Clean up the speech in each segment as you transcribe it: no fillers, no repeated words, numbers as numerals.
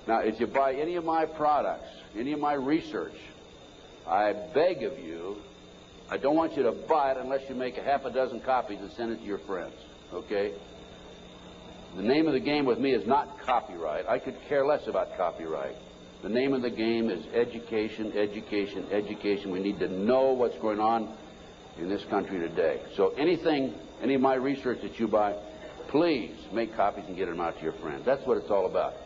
Now, if you buy any of my products, any of my research, I beg of you, I don't want you to buy it unless you make a half a dozen copies and send it to your friends, okay? The name of the game with me is not copyright. I could care less about copyright. The name of the game is education, education, education. We need to know what's going on in this country today. So anything, any of my research that you buy, please make copies and get them out to your friends. That's what it's all about.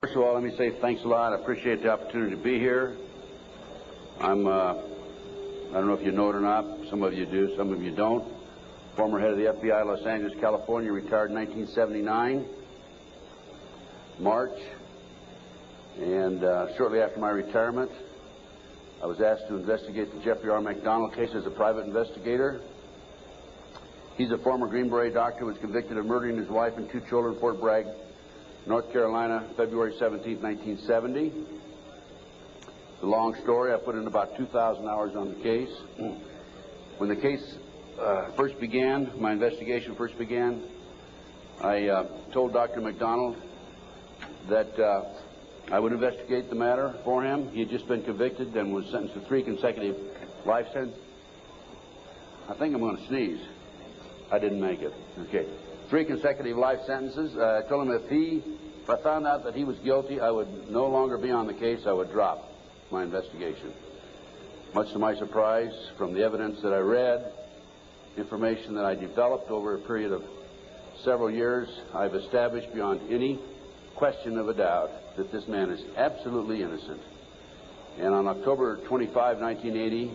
First of all, let me say thanks a lot. I appreciate the opportunity to be here. I don't know if you know it or not. Some of you do, some of you don't. Former head of the FBI, Los Angeles, California, retired in 1979, March. And shortly after my retirement, I was asked to investigate the Jeffrey R. MacDonald case as a private investigator. He's a former Green Beret doctor who was convicted of murdering his wife and 2 children in Fort Bragg, North Carolina, February 17, 1970. It's a long story. I put in about 2,000 hours on the case. When the case first began, my investigation first began, I told Dr. MacDonald that I would investigate the matter for him. He had just been convicted and was sentenced to 3 consecutive life sentences. I think I'm going to sneeze. I didn't make it. Okay. 3 consecutive life sentences. I told him if I found out that he was guilty, I would no longer be on the case. I would drop my investigation. Much to my surprise, from the evidence that I read, information that I developed over a period of several years, I've established beyond any question of a doubt that this man is absolutely innocent. And on October 25, 1980,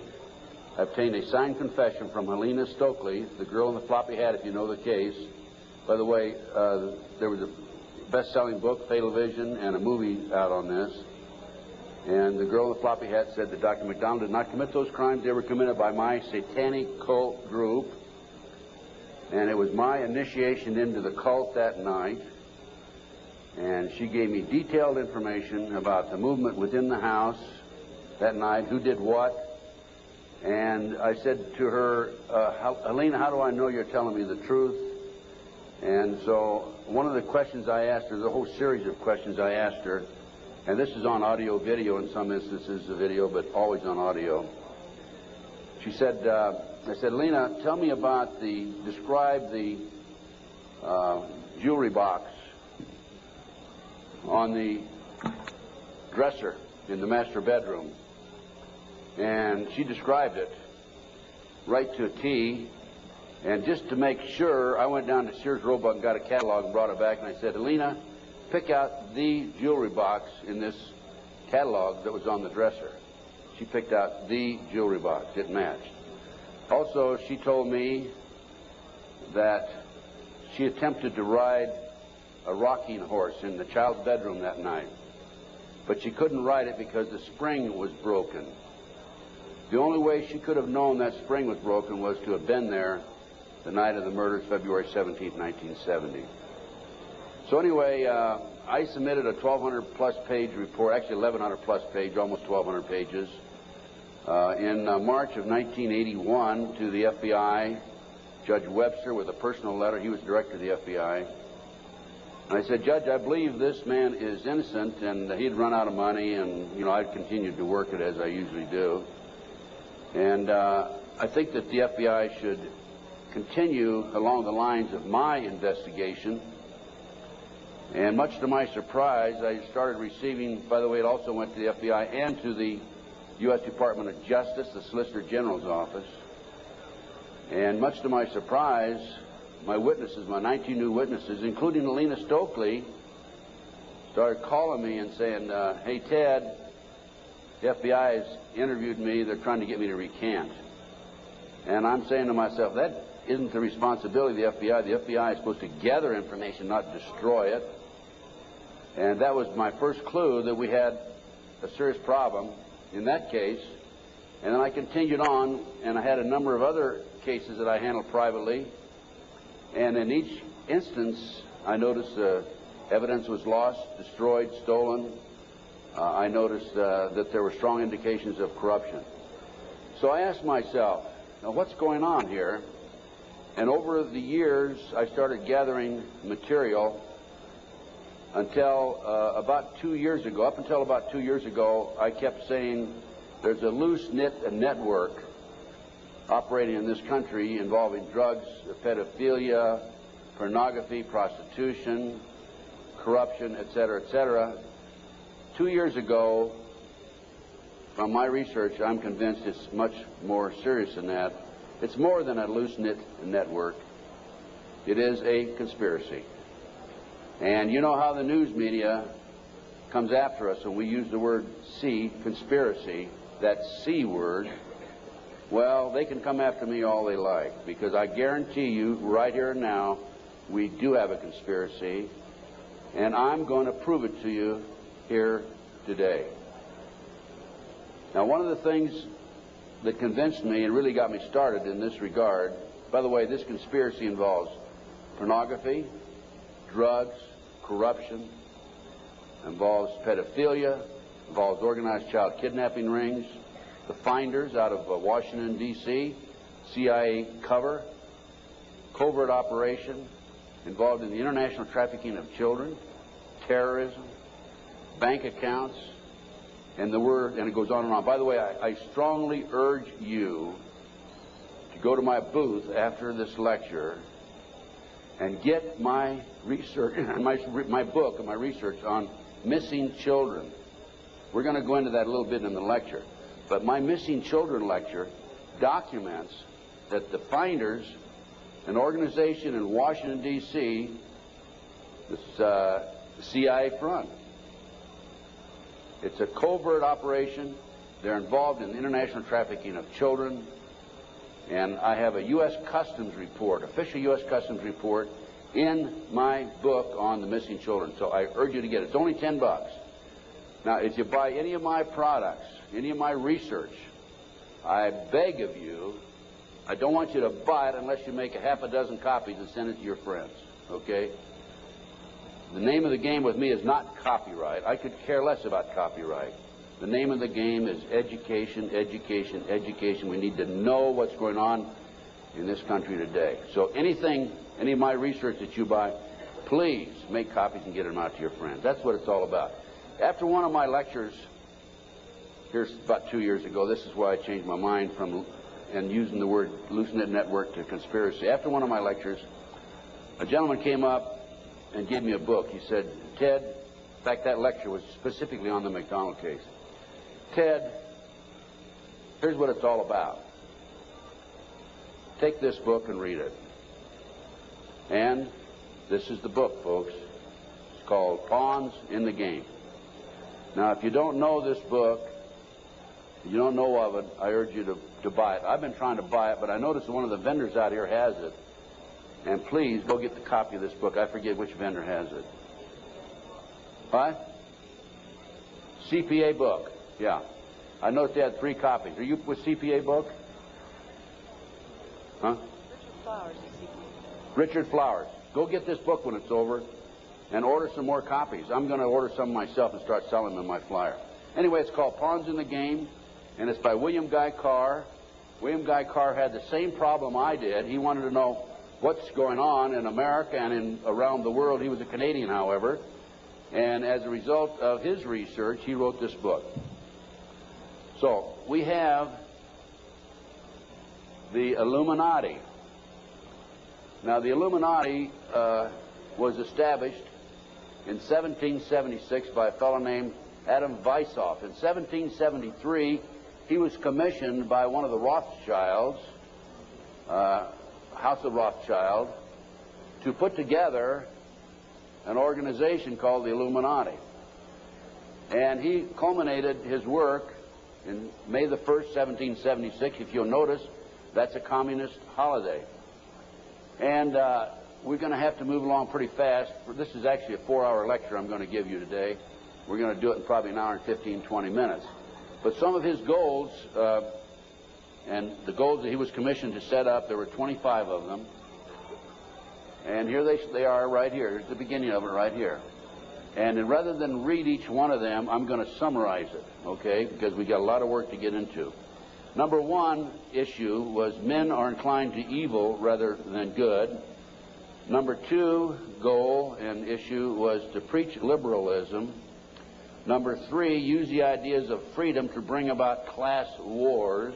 I obtained a signed confession from Helena Stokely, the girl in the floppy hat, if you know the case. By the way, there was a best-selling book, Fatal Vision, and a movie out on this. And the girl in the floppy hat said that Dr. MacDonald did not commit those crimes. They were committed by my satanic cult group. And it was my initiation into the cult that night. And she gave me detailed information about the movement within the house that night, who did what. And I said to her, Helena, how do I know you're telling me the truth? And so one of the questions I asked her, the whole series of questions I asked her, and this is on audio video in some instances, the video, but always on audio. She said, I said, Helena, tell me about describe the jewelry box on the dresser in the master bedroom. And she described it right to a T. And just to make sure, I went down to Sears Roebuck and got a catalog and brought it back. And I said, Helena, pick out the jewelry box in this catalog that was on the dresser. She picked out the jewelry box. It matched. Also, she told me that she attempted to ride a rocking horse in the child's bedroom that night. But she couldn't ride it because the spring was broken. The only way she could have known that spring was broken was to have been there the night of the murders, February 17, 1970. So anyway, I submitted a 1,200-plus page report, actually 1,100-plus page, almost 1,200 pages, in March of 1981 to the FBI, Judge Webster, with a personal letter. He was director of the FBI. And I said, Judge, I believe this man is innocent, and he'd run out of money, and, you know, I'd continued to work it as I usually do. And I think that the FBI should continue along the lines of my investigation. And much to my surprise, I started receiving, by the way, it also went to the FBI and to the U.S. Department of Justice, the Solicitor General's office. And much to my surprise, my witnesses, my 19 new witnesses, including Helena Stokely, started calling me and saying, hey, Ted, the FBI has interviewed me. They're trying to get me to recant. And I'm saying to myself, that isn't the responsibility of the FBI. The FBI is supposed to gather information, not destroy it. And that was my first clue that we had a serious problem in that case. And then I continued on, and I had a number of other cases that I handled privately. And in each instance, I noticed evidence was lost, destroyed, stolen. I noticed that there were strong indications of corruption. So I asked myself, now what's going on here? And over the years, I started gathering material until about 2 years ago. Up until about 2 years ago, I kept saying there's a loose-knit network operating in this country involving drugs, pedophilia, pornography, prostitution, corruption, etc., etc. 2 years ago, from my research, I'm convinced it's much more serious than that. It's more than a loose-knit network. It is a conspiracy. And you know how the news media comes after us when we use the word C, conspiracy, that C word. Well, they can come after me all they like, because I guarantee you right here and now we do have a conspiracy, and I'm going to prove it to you here today. Now, one of the things that convinced me and really got me started in this regard, by the way, this conspiracy involves pornography, drugs, corruption, involves pedophilia, involves organized child kidnapping rings, the finders out of Washington, D.C., CIA cover, covert operation, involved in the international trafficking of children, terrorism, bank accounts, and it goes on and on. By the way, I strongly urge you to go to my booth after this lecture and get my research, my book and my research on missing children. We're going to go into that a little bit in the lecture. But my missing children lecture documents that the finders, an organization in Washington, D.C., this CIA front. It's a covert operation. They're involved in the international trafficking of children. And I have a U.S. Customs report, official U.S. Customs report, in my book on the missing children. So I urge you to get it. It's only $10. Now, if you buy any of my products, any of my research, I beg of you, I don't want you to buy it unless you make a half a dozen copies and send it to your friends, okay? The name of the game with me is not copyright. I could care less about copyright. The name of the game is education, education, education. We need to know what's going on in this country today. So anything, any of my research that you buy, please make copies and get them out to your friends. That's what it's all about. After one of my lectures, here's about 2 years ago, this is why I changed my mind from and using the word loose-knit network to conspiracy. After one of my lectures, a gentleman came up and gave me a book. He said, Ted, in fact, that lecture was specifically on the MacDonald case. Ted, here's what it's all about. Take this book and read it. And this is the book, folks. It's called Pawns in the Game. Now, if you don't know this book, you don't know of it, I urge you to buy it. I've been trying to buy it, but I noticed one of the vendors out here has it. And please, go get the copy of this book. I forget which vendor has it. What? CPA book. Yeah. I noticed they had 3 copies. Are you with CPA book? Huh? Richard Flowers is CPA. Richard Flowers. Go get this book when it's over and order some more copies. I'm going to order some myself and start selling them in my flyer. Anyway, it's called Pawns in the Game, and it's by William Guy Carr. William Guy Carr had the same problem I did. He wanted to know what's going on in America and around the world. He was a Canadian, however, and as a result of his research, he wrote this book. So, we have the Illuminati. Now, the Illuminati was established in 1776 by a fellow named Adam Weishaupt. In 1773, he was commissioned by one of the Rothschilds, House of Rothschild, to put together an organization called the Illuminati. And he culminated his work in May the 1st, 1776. If you'll notice, that's a communist holiday. And we're going to have to move along pretty fast. This is actually a 4-hour lecture I'm going to give you today. We're going to do it in probably an hour and 15, 20 minutes. But some of his goals, and the goals that he was commissioned to set up, there were 25 of them. And here they are right here. Here's the beginning of it right here. And rather than read each one of them, I'm going to summarize it, okay, because we got a lot of work to get into. Number one issue was men are inclined to evil rather than good. Number two goal and issue was to preach liberalism. Number three, use the ideas of freedom to bring about class wars.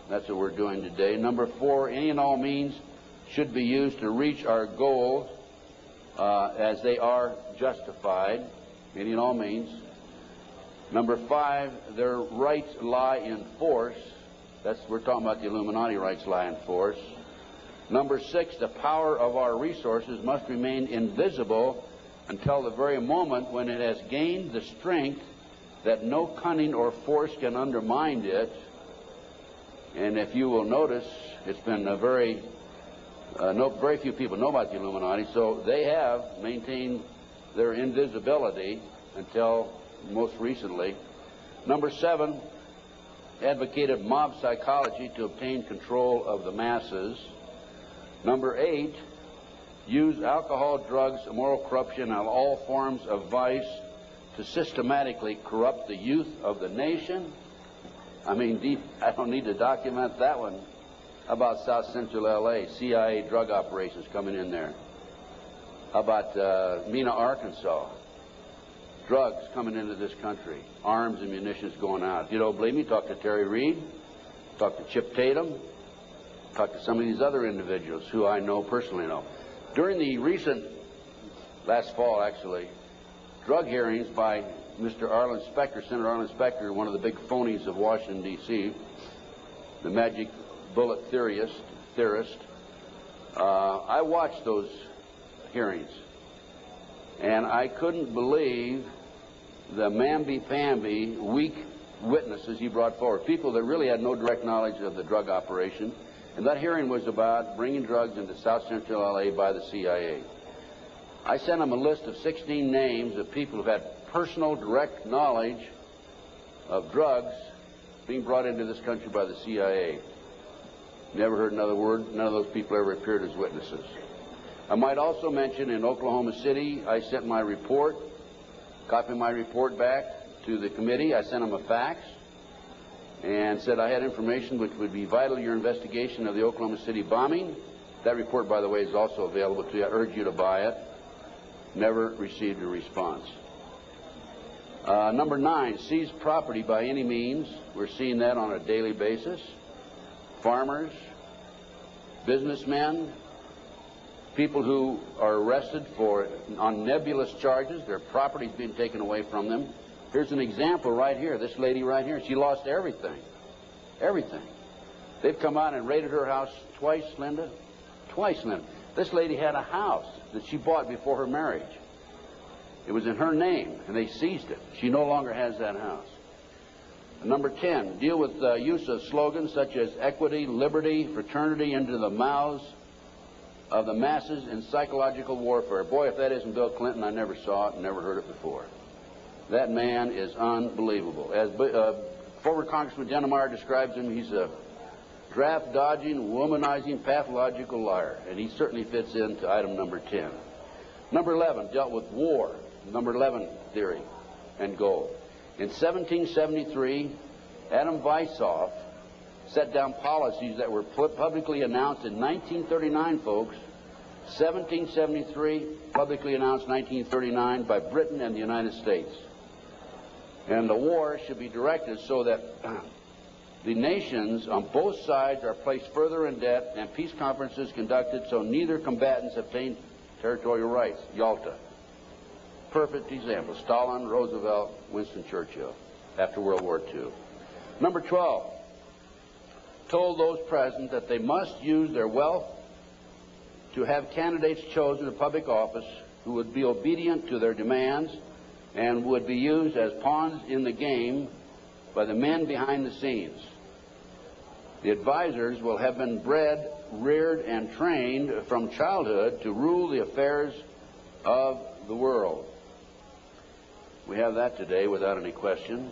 That's what we're doing today. Number four, any and all means should be used to reach our goals as they are justified. Any and all means. Number five, their rights lie in force. We're talking about the Illuminati rights lie in force. Number six, the power of our resources must remain invisible until the very moment when it has gained the strength that no cunning or force can undermine it. And if you will notice, it's been very few people know about the Illuminati, so they have maintained their invisibility until most recently. Number seven, advocated mob psychology to obtain control of the masses. Number eight, use alcohol, drugs, moral corruption, and all forms of vice to systematically corrupt the youth of the nation. I mean, I don't need to document that one. How about South Central L.A., CIA drug operations coming in there? How about Mena, Arkansas? Drugs coming into this country, arms and munitions going out. If you don't believe me, talk to Terry Reid, talk to Chip Tatum, talk to some of these other individuals who I know personally know. During the recent, last fall actually, drug hearings by Mr. Arlen Specter, Senator Arlen Specter, one of the big phonies of Washington, D.C., the magic bullet theorist, I watched those hearings, and I couldn't believe the mamby-pamby, weak witnesses he brought forward, people that really had no direct knowledge of the drug operation. And that hearing was about bringing drugs into South Central L.A. by the CIA. I sent him a list of 16 names of people who had personal, direct knowledge of drugs being brought into this country by the CIA. Never heard another word. None of those people ever appeared as witnesses. I might also mention in Oklahoma City, I sent my report, copy my report back to the committee. I sent them a fax and said I had information which would be vital to your investigation of the Oklahoma City bombing. That report, by the way, is also available to you. I urge you to buy it. Never received a response. Number 9, seize property by any means. We're seeing that on a daily basis. Farmers, businessmen, people who are arrested on nebulous charges, their property's being taken away from them. Here's an example right here. This lady right here, she lost everything. Everything. They've come out and raided her house twice, Linda. Twice, Linda. This lady had a house that she bought before her marriage. It was in her name, and they seized it. She no longer has that house. Number 10, deal with the use of slogans such as equity, liberty, fraternity into the mouths of the masses in psychological warfare. Boy, if that isn't Bill Clinton, I never saw it and never heard it before. That man is unbelievable. As former Congressman Dennemeyer describes him, he's a draft-dodging, womanizing, pathological liar, and he certainly fits into item number 10. Number 11 dealt with war, number 11 theory and goal. In 1773, Adam Weishaupt set down policies that were publicly announced in 1939, folks. 1773, publicly announced 1939 by Britain and the United States. And the war should be directed so that the nations on both sides are placed further in debt and peace conferences conducted so neither combatants obtain territorial rights. Yalta. Perfect example. Stalin, Roosevelt, Winston Churchill after World War II. Number 12, told those present that they must use their wealth to have candidates chosen to public office who would be obedient to their demands and would be used as pawns in the game by the men behind the scenes. The advisors will have been bred, reared, and trained from childhood to rule the affairs of the world. We have that today without any question.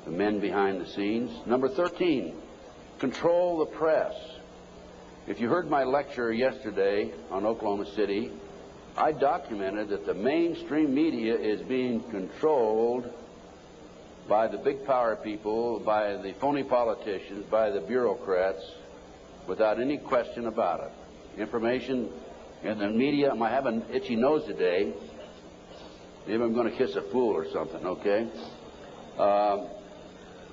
The men behind the scenes. Number 13, control the press. If you heard my lecture yesterday on Oklahoma City, I documented that the mainstream media is being controlled by the big power people, by the phony politicians, by the bureaucrats, without any question about it. Information in the media. I have an itchy nose today. Maybe I'm going to kiss a fool or something, okay?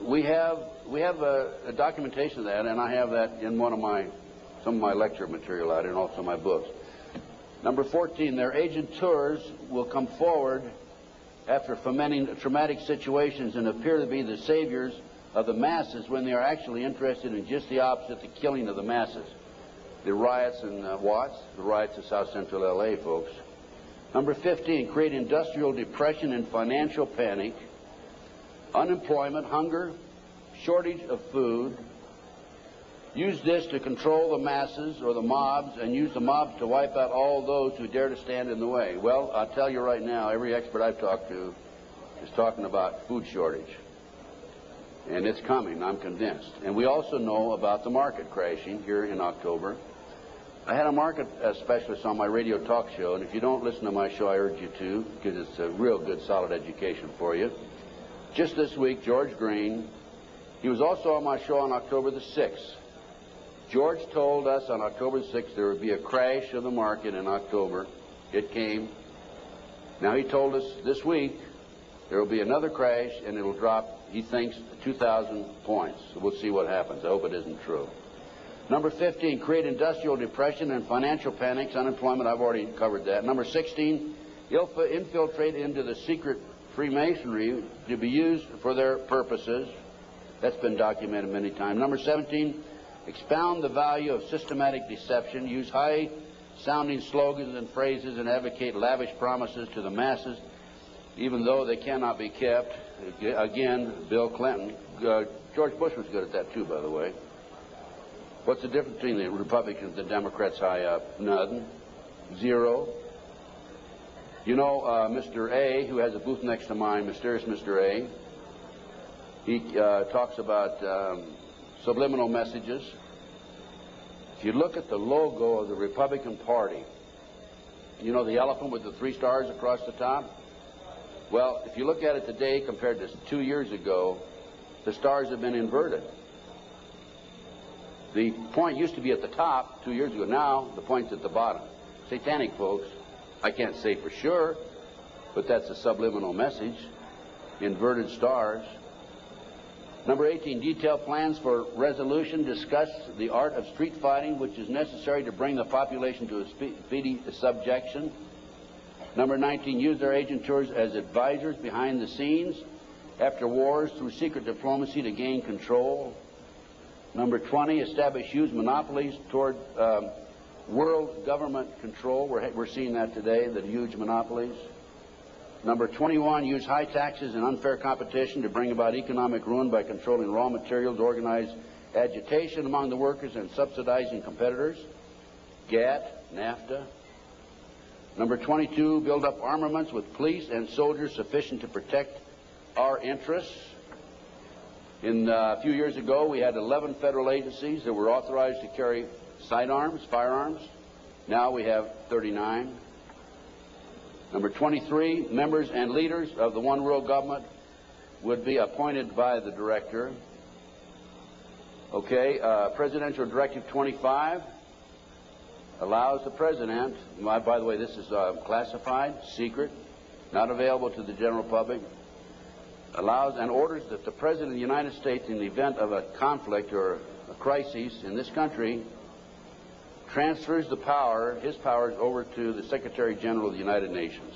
We have a documentation of that, and I have that in some of my lecture material out here and also my books. Number 14, their agenteurs will come forward after fomenting traumatic situations and appear to be the saviors of the masses when they are actually interested in just the opposite, the killing of the masses. The riots in Watts, the riots in South Central LA, folks. Number 15, create industrial depression and financial panic, unemployment, hunger, shortage of food. Use this to control the masses or the mobs, and use the mobs to wipe out all those who dare to stand in the way. Well, I'll tell you right now, every expert I've talked to is talking about food shortage. And it's coming, I'm convinced. And we also know about the market crashing here in October. I had a market specialist on my radio talk show, and if you don't listen to my show, I urge you to, because it's a real good, solid education for you. Just this week, George Green, he was also on my show on October the 6th. George told us on October the 6th there would be a crash of the market in October. It came. Now he told us this week there will be another crash, and it will drop, he thinks, 2,000 points. So we'll see what happens. I hope it isn't true. Number 15, create industrial depression and financial panics, unemployment. I've already covered that. Number 16, infiltrate into the secret Freemasonry to be used for their purposes. That's been documented many times. Number 17, expound the value of systematic deception. Use high-sounding slogans and phrases and advocate lavish promises to the masses, even though they cannot be kept. Again, Bill Clinton. George Bush was good at that, too, by the way. What's the difference between the Republicans and the Democrats high up? None. Zero. You know, Mr. A, who has a booth next to mine, mysterious Mr. A, he talks about subliminal messages. If you look at the logo of the Republican Party, you know the elephant with the 3 stars across the top? Well, if you look at it today compared to 2 years ago, the stars have been inverted. The point used to be at the top 2 years ago. Now the point's at the bottom. Satanic, folks. I can't say for sure, but that's a subliminal message. Inverted stars. Number 18, detail plans for resolution. Discuss the art of street fighting, which is necessary to bring the population to a speedy subjection. Number 19, use their agentures as advisors behind the scenes after wars through secret diplomacy to gain control. Number 20, establish huge monopolies toward world government control. We're seeing that today, the huge monopolies. Number 21, use high taxes and unfair competition to bring about economic ruin by controlling raw materials, organize agitation among the workers, and subsidizing competitors. GATT, NAFTA. Number 22, build up armaments with police and soldiers sufficient to protect our interests. A few years ago, we had 11 federal agencies that were authorized to carry sidearms, firearms. Now we have 39. Number 23, members and leaders of the one world government would be appointed by the director. Okay, Presidential Directive 25 allows the president, by the way, this is classified, secret, not available to the general public, allows and orders that the President of the United States, in the event of a conflict or a crisis in this country, transfers the power, his powers, over to the Secretary General of the United Nations.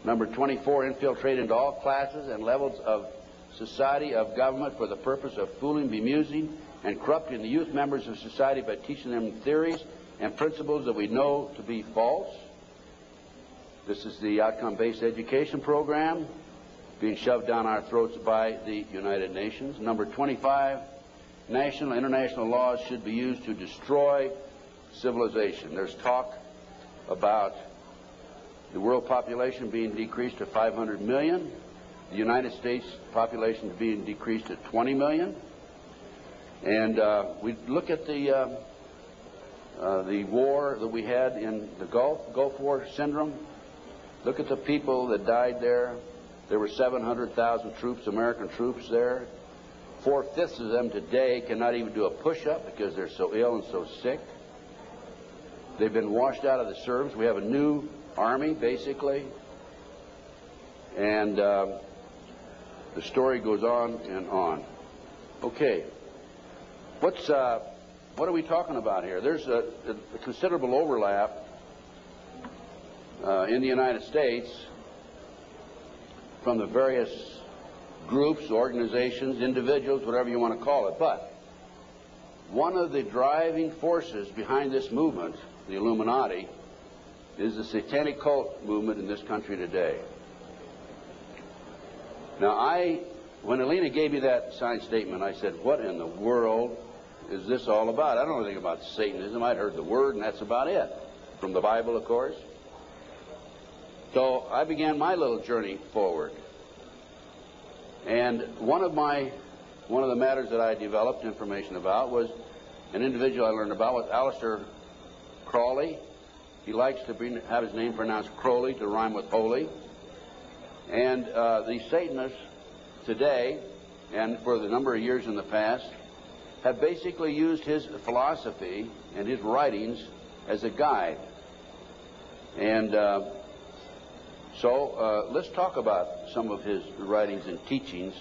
Number 24, infiltrate into all classes and levels of society, of government, for the purpose of fooling, bemusing, and corrupting the youth members of society by teaching them theories and principles that we know to be false. This is the outcome-based education program being shoved down our throats by the United Nations. Number 25, national and international laws should be used to destroy civilization. There's talk about the world population being decreased to 500 million, the United States population being decreased to 20 million. And we look at the war that we had in the Gulf War syndrome. Look at the people that died there. There were 700,000 troops, American troops there. 4/5 of them today cannot even do a push-up because they're so ill and so sick. They've been washed out of the service. We have a new army, basically. And the story goes on and on. Okay. What are we talking about here? There's a considerable overlap in the United States from the various groups, organizations, individuals, whatever you want to call it. But one of the driving forces behind this movement, the Illuminati, is the Satanic cult movement in this country today. Now, when Alina gave me that signed statement, I said, what in the world is this all about? I don't know anything about Satanism. I'd heard the word, and that's about it. From the Bible, of course. So I began my little journey forward. And one of the matters that I developed information about was an individual I learned about was Aleister Crowley. He likes to have his name pronounced Crowley to rhyme with holy. And the Satanists today, and for the number of years in the past, have basically used his philosophy and his writings as a guide. And so let's talk about some of his writings and teachings.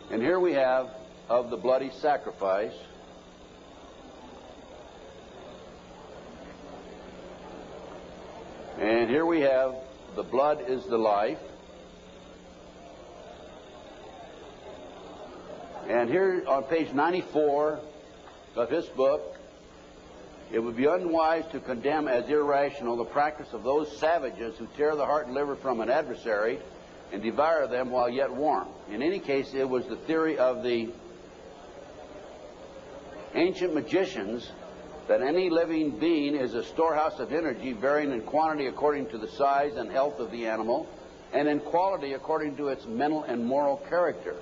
And here we have of the bloody sacrifice. And here we have the blood is the life. And here on page 94 of his book, it would be unwise to condemn as irrational the practice of those savages who tear the heart and liver from an adversary and devour them while yet warm. In any case, it was the theory of the ancient magicians that any living being is a storehouse of energy varying in quantity according to the size and health of the animal and in quality according to its mental and moral character.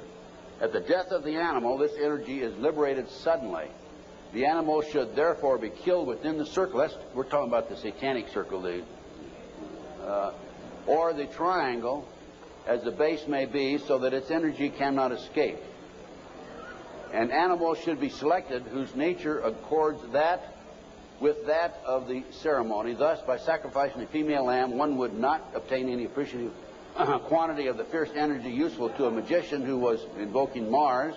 At the death of the animal, this energy is liberated suddenly. The animal should therefore be killed within the circle. We're talking about the Satanic circle, or the triangle, as the base may be, so that its energy cannot escape. An animal should be selected whose nature accords that with that of the ceremony. Thus, by sacrificing a female lamb, one would not obtain any appreciative quantity of the fierce energy useful to a magician who was invoking Mars.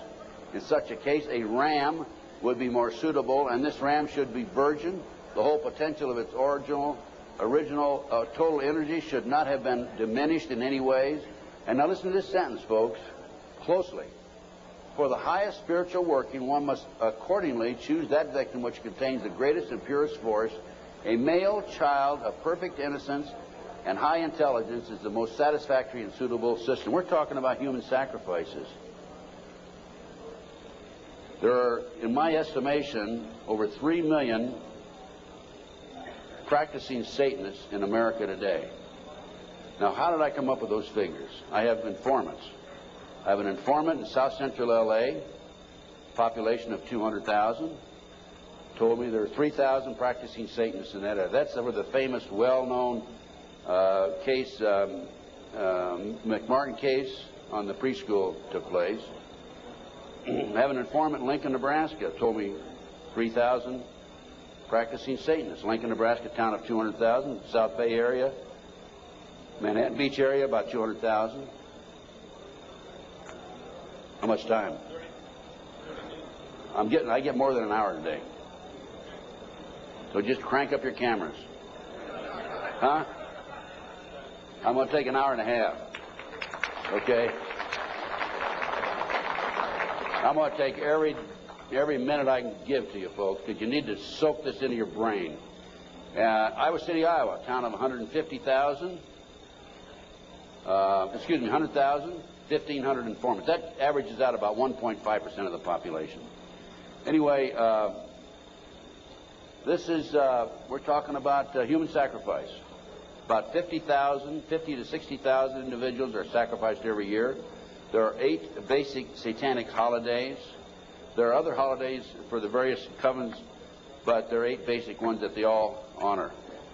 In such a case, a ram would be more suitable, and this ram should be virgin. The whole potential of its original total energy should not have been diminished in any ways. And now listen to this sentence, folks, closely. For the highest spiritual working, one must accordingly choose that victim which contains the greatest and purest force. A male child of perfect innocence and high intelligence is the most satisfactory and suitable system. We're talking about human sacrifices. There are, in my estimation, over 3 million practicing Satanists in America today. Now, how did I come up with those figures? I have informants. I have an informant in South Central L.A., population of 200,000, told me there are 3,000 practicing Satanists in that area. That's where the famous, well-known case, McMartin case on the Preschool took place. I have an informant in Lincoln, Nebraska, told me 3,000 practicing Satanists. Lincoln, Nebraska, town of 200,000. South Bay area, Manhattan Beach area, about 200,000. How much time? I get more than an hour today. So just crank up your cameras. Huh? I'm going to take an hour and a half. Okay? I'm going to take every minute I can give to you folks, because you need to soak this into your brain. Iowa City, Iowa, town of 150,000. 100,000, 1,500 informants. That averages out about 1.5% of the population. Anyway, this is, we're talking about human sacrifice. About 50 to 60,000 individuals are sacrificed every year. There are 8 basic satanic holidays. There are other holidays for the various covens, but there are 8 basic ones that they all honor.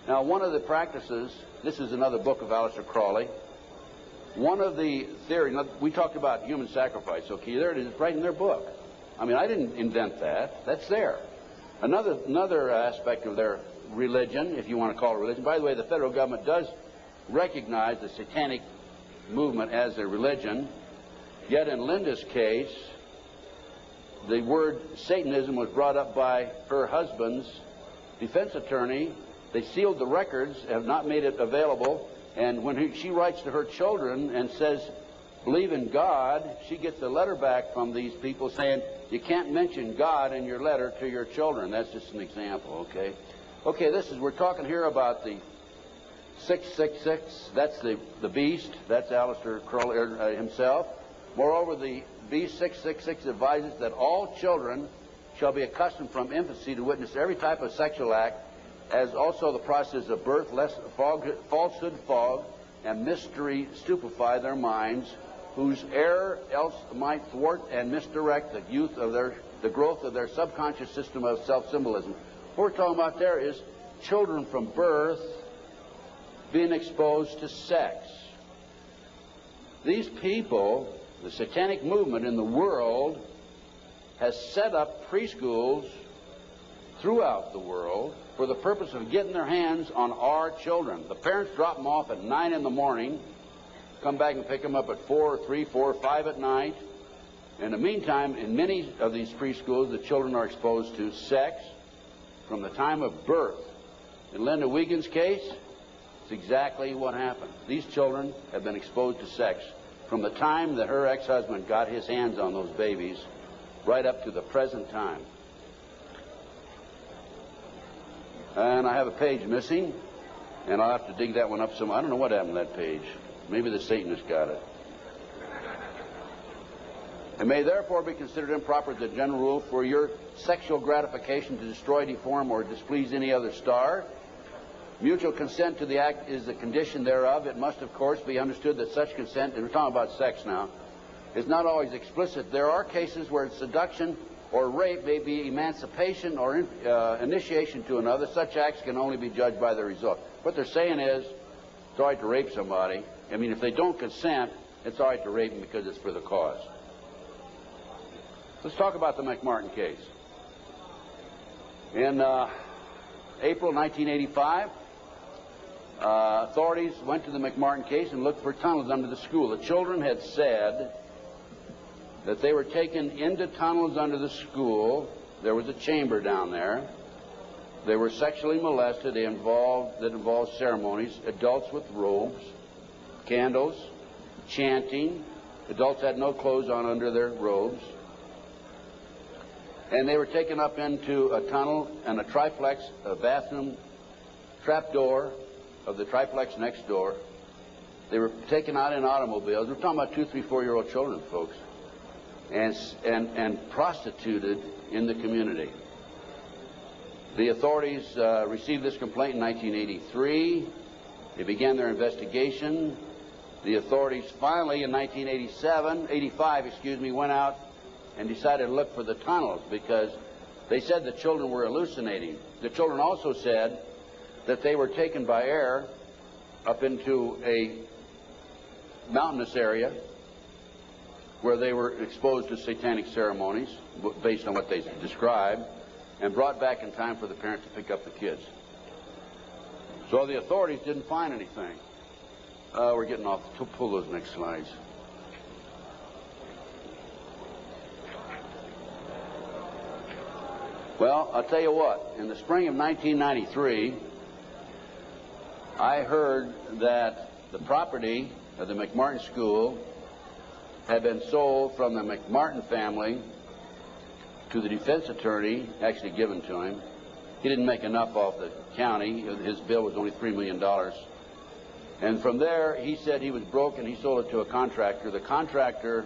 Now, one of the practices, this is another book of Aleister Crowley, One of the theories, we talked about human sacrifice, okay, there it is, right in their book. I mean, I didn't invent that. That's there. Another aspect of their religion, if you want to call it religion, by the way, the federal government does recognize the Satanic movement as a religion, yet in Linda's case, the word Satanism was brought up by her husband's defense attorney. They sealed the records, have not made it available, and when she writes to her children and says, believe in God, she gets a letter back from these people saying, you can't mention God in your letter to your children. That's just an example, okay? Okay, we're talking here about the 666. That's the beast. That's Aleister Crowley himself. Moreover, the beast 666 advises that all children shall be accustomed from infancy to witness every type of sexual act, as also the process of birth, lest falsehood fog and mystery stupefy their minds, whose error else might thwart and misdirect the growth of their subconscious system of self-symbolism. What we're talking about there is children from birth being exposed to sex. These people, the Satanic movement in the world, has set up preschools throughout the world for the purpose of getting their hands on our children. The parents drop them off at 9 in the morning, come back and pick them up at 4, 3, 4, 5 at night. In the meantime, in many of these preschools, the children are exposed to sex from the time of birth. In Linda Wiegand's case, it's exactly what happened. These children have been exposed to sex from the time that her ex-husband got his hands on those babies right up to the present time. And I have a page missing, and I'll have to dig that one up some. I don't know what happened to that page. Maybe the Satanist got it. It may therefore be considered improper as a general rule for your sexual gratification to destroy, deform, or displease any other star. Mutual consent to the act is the condition thereof. It must, of course, be understood that such consent, and we're talking about sex now, is not always explicit. There are cases where seduction or rape may be emancipation or initiation to another. Such acts can only be judged by the result. What they're saying is, it's all right to rape somebody. I mean, if they don't consent, it's all right to rape them because it's for the cause. Let's talk about the McMartin case. In April 1985, authorities went to the McMartin case and looked for tunnels under the school. The children had said that they were taken into tunnels under the school. There was a chamber down there. They were sexually molested. That involved ceremonies, adults with robes, candles, chanting. Adults had no clothes on under their robes. And they were taken up into a tunnel and a triplex, a bathroom trapdoor of the triplex next door. They were taken out in automobiles. We're talking about 2, 3, 4-year-old children, folks. And prostituted in the community. The authorities received this complaint in 1983. They began their investigation. The authorities finally, in 1985, went out and decided to look for the tunnels because they said the children were hallucinating. The children also said that they were taken by air up into a mountainous area where they were exposed to satanic ceremonies based on what they described, and brought back in time for the parents to pick up the kids. So the authorities didn't find anything. We're getting off. Pull those next slides. Well, I'll tell you what. In the spring of 1993, I heard that the property of the McMartin School had been sold from the McMartin family to the defense attorney, actually given to him. He didn't make enough off the county. His bill was only $3 million. And from there, he said he was broke and he sold it to a contractor. The contractor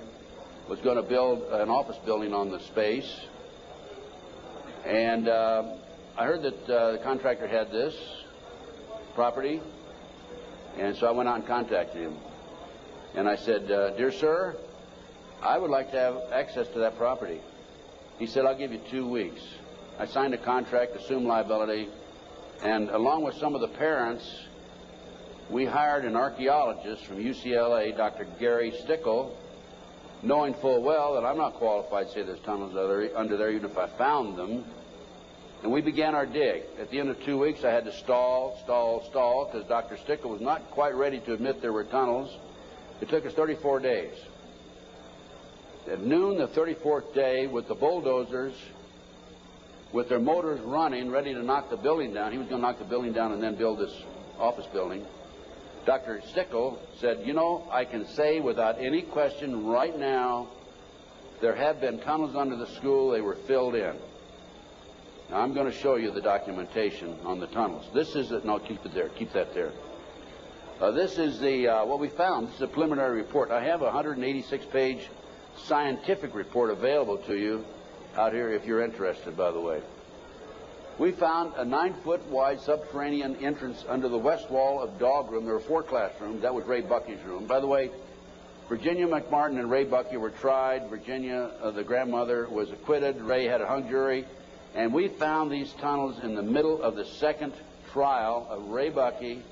was going to build an office building on the space. And I heard that the contractor had this property. And so I went out and contacted him. And I said, dear sir, I would like to have access to that property. He said, I'll give you 2 weeks. I signed a contract, assumed liability, and along with some of the parents, we hired an archaeologist from UCLA, Dr. Gary Stickle, knowing full well that I'm not qualified to say there's tunnels under there, even if I found them. And we began our dig. At the end of 2 weeks, I had to stall, because Dr. Stickle was not quite ready to admit there were tunnels. It took us 34 days. At noon the 34th day, with the bulldozers, with their motors running, ready to knock the building down, he was going to knock the building down and then build this office building, Dr. Stickle said, you know, I can say without any question right now, there have been tunnels under the school, they were filled in. Now, I'm going to show you the documentation on the tunnels. This is, no, keep it there, keep that there. This is the, what we found. This is a preliminary report. I have a 186-page scientific report available to you out here if you're interested, by the way. We found a 9-foot wide subterranean entrance under the west wall of dog room. There were 4 classrooms. That was Ray Bucky's room. By the way, Virginia McMartin and Ray Bucky were tried. Virginia, the grandmother, was acquitted. Ray had a hung jury. And we found these tunnels in the middle of the second trial of Ray Bucky.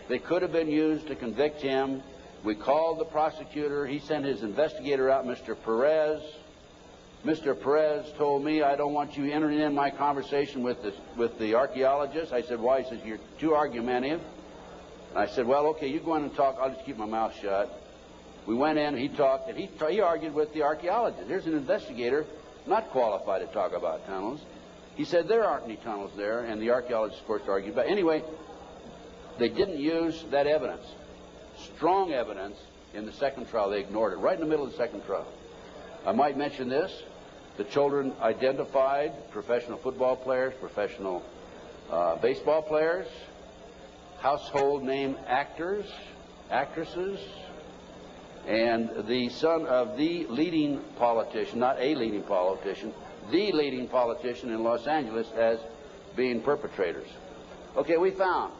They could have been used to convict him. We called the prosecutor. He sent his investigator out, Mr. Perez. Mr. Perez told me, I don't want you entering in my conversation with the archaeologist. I said, why? He says, you're too argumentative. And I said, well, okay, you go in and talk. I'll just keep my mouth shut. We went in, he talked, and he argued with the archaeologist. Here's an investigator not qualified to talk about tunnels. He said, there aren't any tunnels there, and the archaeologist, of course, argued. But anyway, they didn't use that evidence, strong evidence, in the second trial. They ignored it, right in the middle of the second trial. I might mention this. The children identified professional football players, professional baseball players, household name actors, actresses, and the son of the leading politician, not a leading politician, the leading politician in Los Angeles as being perpetrators. Okay, we found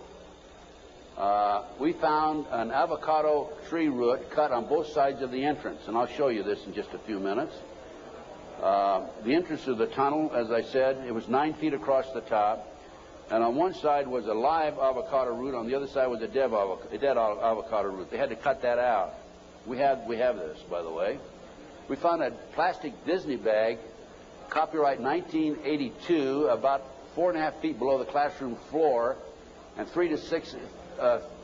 an avocado tree root cut on both sides of the entrance, and I'll show you this in just a few minutes. The entrance of the tunnel, as I said, it was 9 feet across the top, and on one side was a live avocado root, on the other side was a dead avocado root. They had to cut that out. We have this, by the way. We found a plastic Disney bag, copyright 1982, about 4.5 feet below the classroom floor, and 3 to 6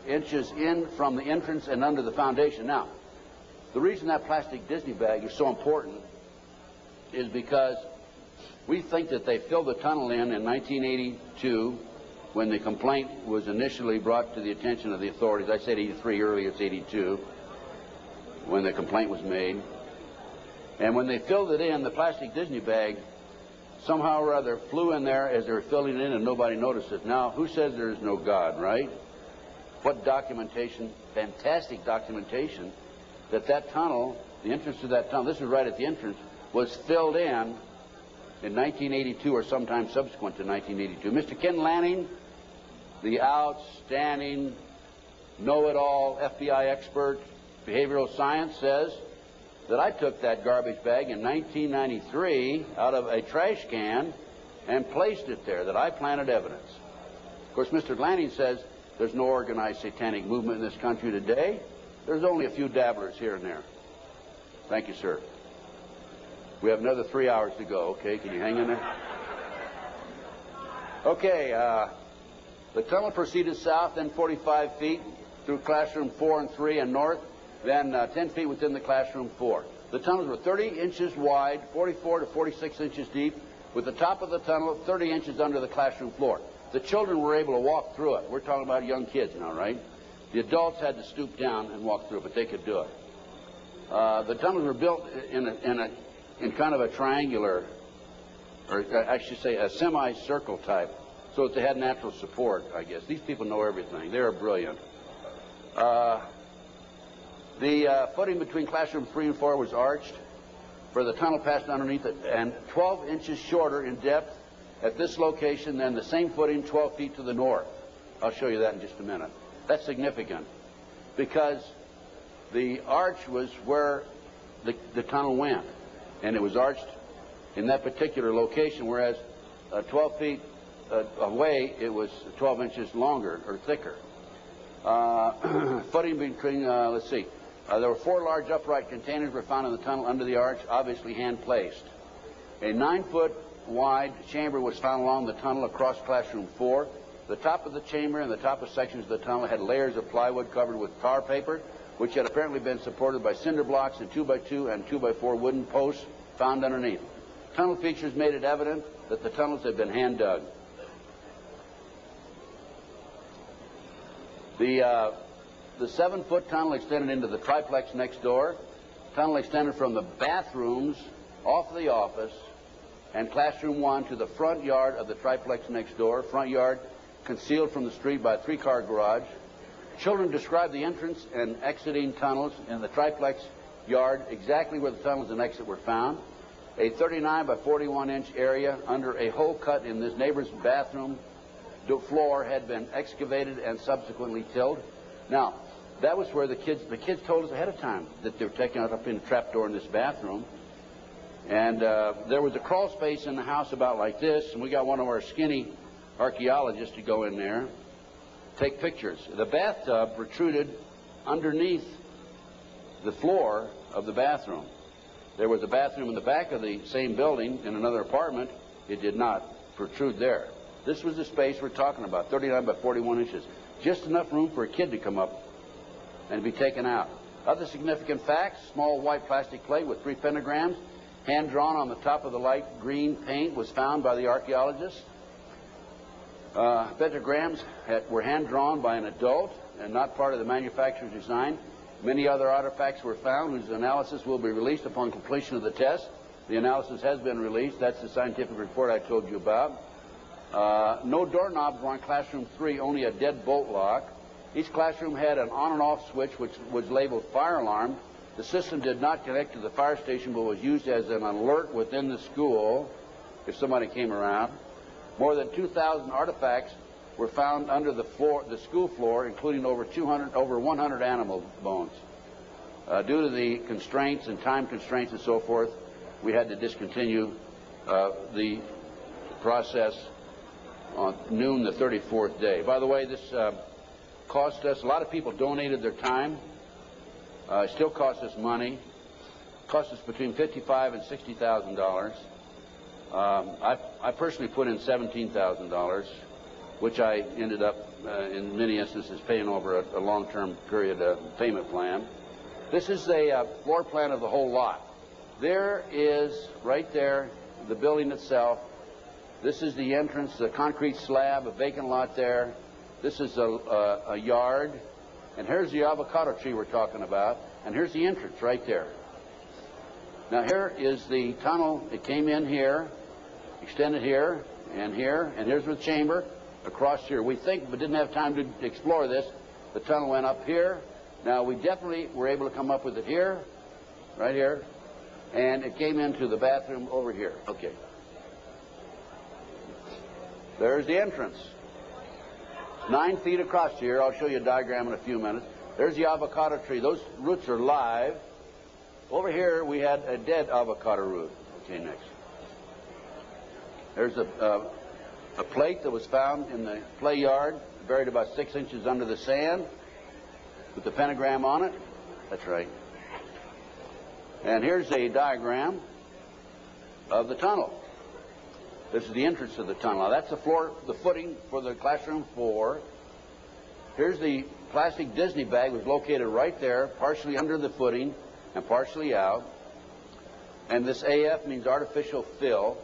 inches in from the entrance and under the foundation. Now, the reason that plastic Disney bag is so important is because we think that they filled the tunnel in 1982 when the complaint was initially brought to the attention of the authorities. I said 83 earlier, it's 82 when the complaint was made. And when they filled it in, the plastic Disney bag somehow or other flew in there as they were filling it in and nobody noticed it. Now, who says there is no God, right? What documentation, fantastic documentation, that tunnel, the entrance to that tunnel, this is right at the entrance, was filled in 1982 or sometime subsequent to 1982. Mr. Ken Lanning, the outstanding, know-it-all FBI expert, behavioral science, says that I took that garbage bag in 1993 out of a trash can and placed it there, that I planted evidence. Of course, Mr. Lanning says there's no organized satanic movement in this country today. There's only a few dabblers here and there. Thank you, sir. We have another 3 hours to go, okay? Can you hang in there? Okay, the tunnel proceeded south, then 45 feet through classroom 4 and 3 and north, then 10 feet within the classroom 4. The tunnels were 30 inches wide, 44 to 46 inches deep, with the top of the tunnel 30 inches under the classroom floor. The children were able to walk through it. We're talking about young kids now, right? The adults had to stoop down and walk through it, but they could do it. The tunnels were built in kind of a triangular, or I should say a semicircle type, so that they had natural support, I guess. These people know everything. They're brilliant. The footing between classroom 3 and 4 was arched, for the tunnel passed underneath it, and 12 inches shorter in depth at this location than the same footing 12 feet to the north. I'll show you that in just a minute. That's significant, because the arch was where the tunnel went, and it was arched in that particular location, whereas 12 feet away, it was 12 inches longer or thicker. Footing between, let's see, there were 4 large upright containers were found in the tunnel under the arch, obviously hand-placed. A 9-foot wide chamber was found along the tunnel across classroom 4. The top of the chamber and the top of sections of the tunnel had layers of plywood covered with tar paper, which had apparently been supported by cinder blocks and 2x2 and 2x4 wooden posts found underneath. Tunnel features made it evident that the tunnels had been hand-dug. The 7-foot tunnel extended into the triplex next door. Tunnel extended from the bathrooms off the office and classroom 1 to the front yard of the triplex next door. Front yard concealed from the street by a 3-car garage. Children described the entrance and exiting tunnels in the triplex yard exactly where the tunnels and exit were found. A 39 by 41 inch area under a hole cut in this neighbor's bathroom floor had been excavated and subsequently tilled. Now, that was where the kids told us ahead of time that they were taking it up in a trapdoor in this bathroom. And there was a crawl space in the house about like this, and we got one of our skinny archaeologists to go in there, take pictures. The bathtub protruded underneath the floor of the bathroom. There was a bathroom in the back of the same building in another apartment. It did not protrude there. This was the space we're talking about, 39 by 41 inches. Just enough room for a kid to come up and be taken out. Other significant facts: small white plastic plate with 3 pentagrams, hand-drawn on the top of the light green paint, was found by the archaeologists. Pentagrams were hand-drawn by an adult and not part of the manufacturer's design. Many other artifacts were found whose analysis will be released upon completion of the test. The analysis has been released. That's the scientific report I told you about. No doorknobs were on classroom 3, only a dead bolt lock. Each classroom had an on and off switch which was labeled fire alarm. The system did not connect to the fire station but was used as an alert within the school if somebody came around. More than 2,000 artifacts were found under the school floor, including over 100 animal bones. Due to the constraints and time constraints and so forth, we had to discontinue the process on noon the 34th day. By the way, this cost us, a lot of people donated their time. It still costs us money. It cost us between $55,000 and $60,000. I personally put in $17,000, which I ended up, in many instances, paying over a long-term period payment plan. This is a floor plan of the whole lot. There is, right there, the building itself. This is the entrance, the concrete slab, a vacant lot there. This is a yard. And here's the avocado tree we're talking about. And here's the entrance right there. Now here is the tunnel. It came in here, extended here, and here's the chamber across here. We think, but didn't have time to explore this, the tunnel went up here. Now we definitely were able to come up with it here, right here, and it came into the bathroom over here. Okay. There's the entrance. 9 feet across here. I'll show you a diagram in a few minutes. There's the avocado tree. Those roots are live. Over here we had a dead avocado root. Okay, next. There's a plate that was found in the play yard, buried about 6 inches under the sand, with the pentagram on it. That's right. And here's a diagram of the tunnel. This is the entrance to the tunnel. Now that's the floor, the footing for the classroom 4. Here's the plastic Disney bag, was located right there, partially under the footing and partially out. And this AF means artificial fill.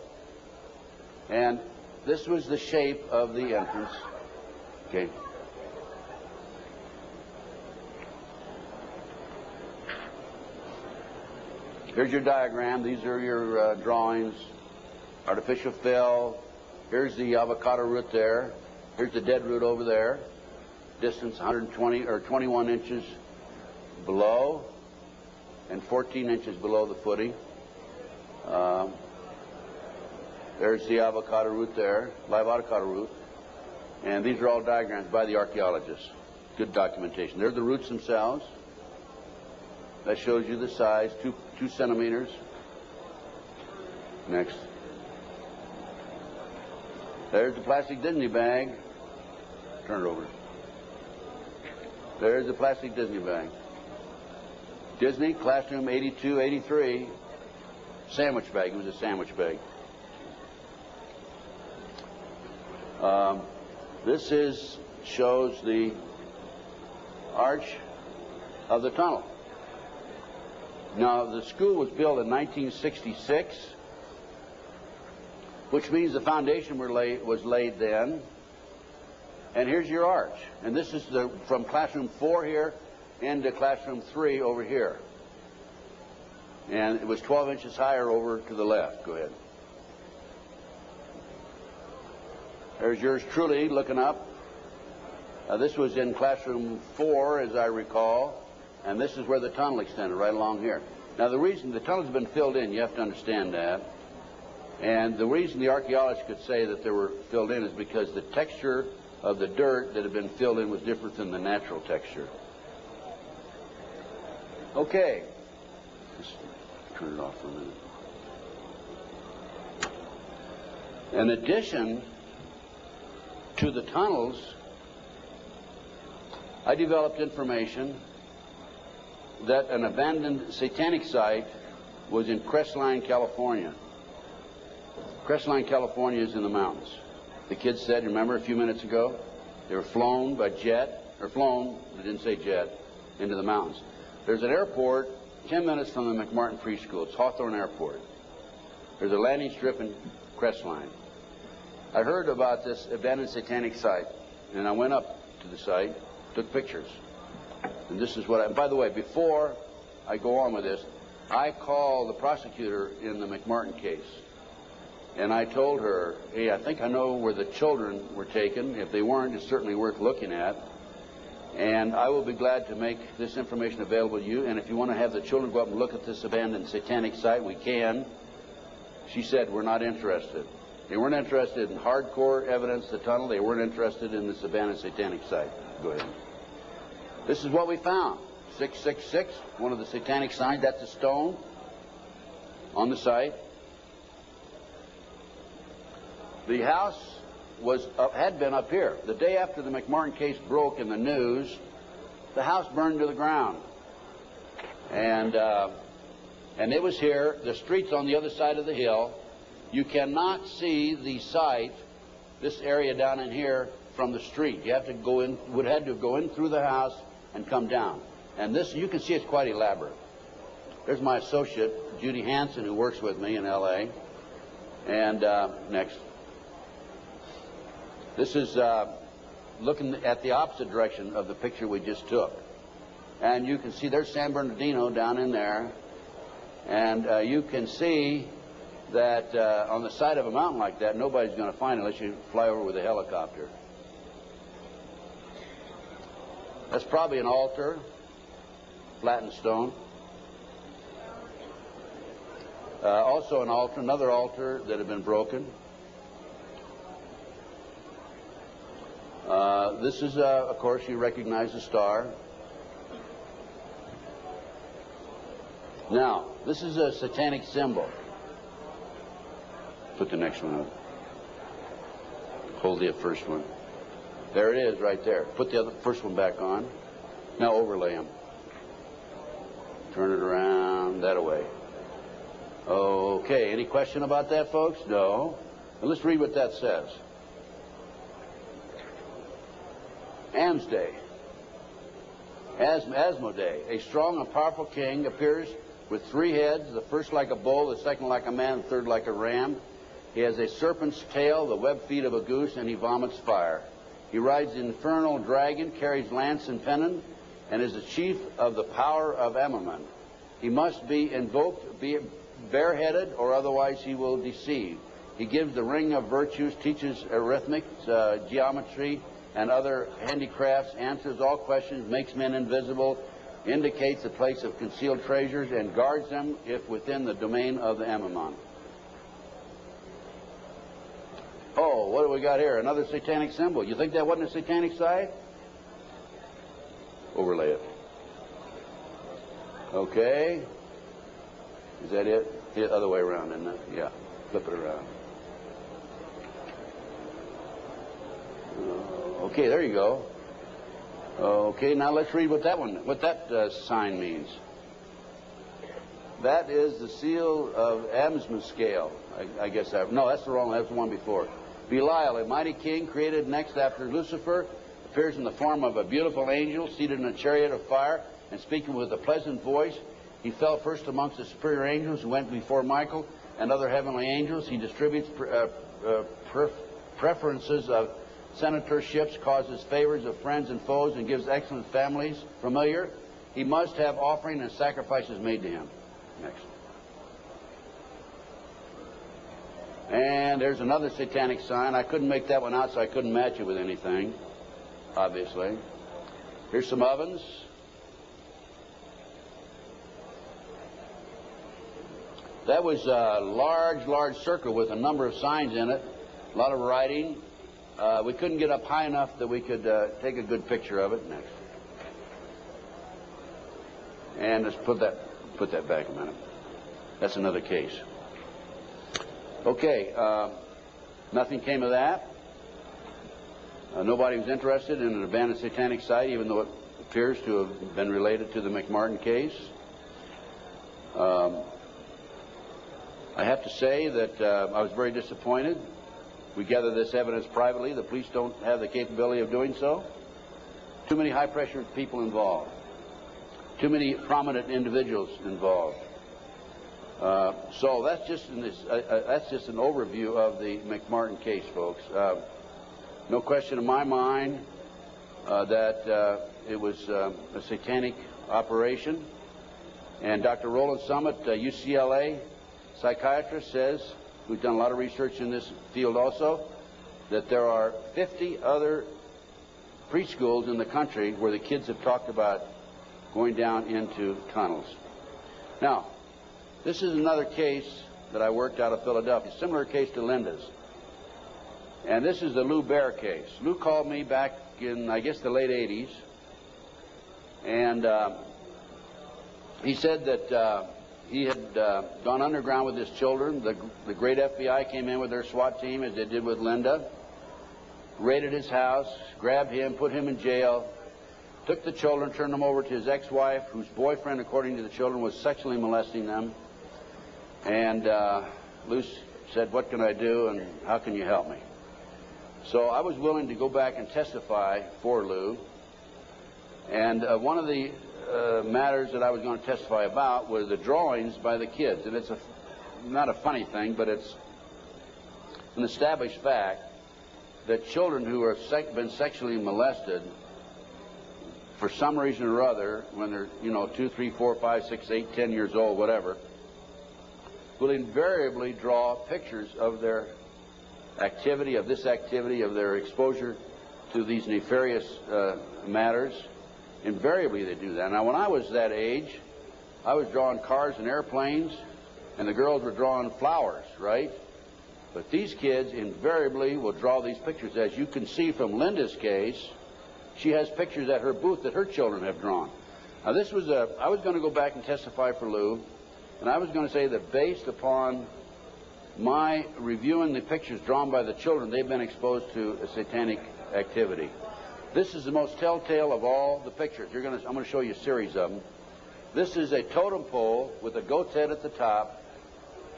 And this was the shape of the entrance. Okay. Here's your diagram. These are your drawings. Artificial fill. Here's the avocado root there. Here's the dead root over there. Distance 120 or 21 inches below and 14 inches below the footing. There's the avocado root there, live avocado root. And these are all diagrams by the archaeologists. Good documentation. They're the roots themselves. That shows you the size, 2 centimeters. Next. There's the plastic Disney bag. Turn it over. There's the plastic Disney bag. Disney, classroom 82, 83. Sandwich bag. It was a sandwich bag. This shows the arch of the tunnel. Now, the school was built in 1966, which means the foundation was laid then. And here's your arch. And this is from classroom 4 here into classroom 3 over here. And it was 12 inches higher over to the left. Go ahead. There's yours truly looking up. This was in classroom 4, as I recall, and this is where the tunnel extended, right along here. Now, the reason the tunnel's been filled in, you have to understand that, and the reason the archaeologists could say that they were filled in is because the texture of the dirt that had been filled in was different than the natural texture. Okay. Just turn it off for a minute. In addition to the tunnels, I developed information that an abandoned satanic site was in Crestline, California. Crestline, California is in the mountains. The kids said, remember a few minutes ago, they were flown by jet, or flown, they didn't say jet, into the mountains. There's an airport 10 minutes from the McMartin Preschool. It's Hawthorne Airport. There's a landing strip in Crestline. I heard about this abandoned satanic site, and I went up to the site, took pictures. And this is what by the way, before I go on with this, I called the prosecutor in the McMartin case. And I told her, hey, I think I know where the children were taken. If they weren't, it's certainly worth looking at. And I will be glad to make this information available to you. And if you want to have the children go up and look at this abandoned satanic site, we can. She said, we're not interested. They weren't interested in hardcore evidence, the tunnel. They weren't interested in this abandoned satanic site. Go ahead. This is what we found. 666, one of the satanic signs. That's a stone on the site. The house had been up here. The day after the McMartin case broke in the news, the house burned to the ground. And it was here. The street's on the other side of the hill. You cannot see the site, this area down in here, from the street. You have to go in, would have to go in through the house and come down. And this, you can see it's quite elaborate. There's my associate, Judy Hansen, who works with me in L.A. And next. This is looking at the opposite direction of the picture we just took. And you can see there's San Bernardino down in there. And you can see that on the side of a mountain like that, nobody's going to find it unless you fly over with a helicopter. That's probably an altar, flattened stone. Also an altar, another altar that had been broken. This is, of course, you recognize the star. Now, this is a satanic symbol. Put the next one up. Hold the first one. There it is right there. Put the first one back on. Now overlay them. Turn it around that way. Okay, any question about that, folks? No. Well, let's read what that says. Amsday. Asmodee, a strong and powerful king, appears with 3 heads, the first like a bull, the second like a man, the third like a ram. He has a serpent's tail, the webbed feet of a goose, and he vomits fire. He rides the infernal dragon, carries lance and pennon, and is the chief of the power of Amaman. He must be invoked, be bareheaded, or otherwise he will deceive. He gives the ring of virtues, teaches arithmetic, geometry, and other handicrafts, answers all questions, makes men invisible, indicates the place of concealed treasures, and guards them if within the domain of the Amaman. Oh, what do we got here? Another satanic symbol. You think that wasn't a satanic site? Overlay it. Okay. Is that it? The other way around, isn't it? Yeah. Flip it around. Okay, there you go. Okay, now let's read what that sign means. That is the seal of Adam's scale. I guess no, that's the wrong one. That's the one before. Belial, a mighty king, created next after Lucifer, appears in the form of a beautiful angel seated in a chariot of fire and speaking with a pleasant voice. He fell first amongst the superior angels and went before Michael and other heavenly angels. He distributes preferences of senatorships, causes favors of friends and foes, and gives excellent families. Familiar. He must have offering and sacrifices made to him. Next. And there's another satanic sign. I couldn't make that one out, so I couldn't match it with anything, obviously. Here's some ovens. That was a large circle with a number of signs in it, a lot of writing. We couldn't get up high enough that we could take a good picture of it. Next. And let's put that back a minute. That's another case. Okay, nothing came of that. Nobody was interested in an abandoned satanic site, even though it appears to have been related to the McMartin case. I have to say that I was very disappointed. We gather this evidence privately. The police don't have the capability of doing so. Too many high-pressure people involved. Too many prominent individuals involved. So that's just an overview of the McMartin case, folks. No question in my mind that it was a satanic operation. And Dr. Roland Summit, UCLA psychiatrist, says, we've done a lot of research in this field also, that there are 50 other preschools in the country where the kids have talked about going down into tunnels. Now, this is another case that I worked out of Philadelphia, similar case to Linda's. And this is the Lou Bear case. Lou called me back in, I guess, the late 80s. And he said that he had gone underground with his children. The great FBI came in with their SWAT team, as they did with Linda, raided his house, grabbed him, put him in jail, took the children, turned them over to his ex-wife, whose boyfriend, according to the children, was sexually molesting them. And Lou said, what can I do and how can you help me? So I was willing to go back and testify for Lou. And one of the matters that I was going to testify about were the drawings by the kids. And it's not a funny thing, but it's an established fact that children who have been sexually molested for some reason or other, when they're, 2, 3, 4, 5, 6, 8, 10 years old, whatever, will invariably draw pictures of their activity, of their exposure to these nefarious matters. Invariably they do that. Now, when I was that age, I was drawing cars and airplanes, and the girls were drawing flowers, right? But these kids invariably will draw these pictures. As you can see from Linda's case, she has pictures at her booth that her children have drawn. Now, I was going to go back and testify for Lou, and I was going to say that based upon my reviewing the pictures drawn by the children, they've been exposed to a satanic activity. This is the most telltale of all the pictures. I'm going to show you a series of them. This is a totem pole with a goat's head at the top.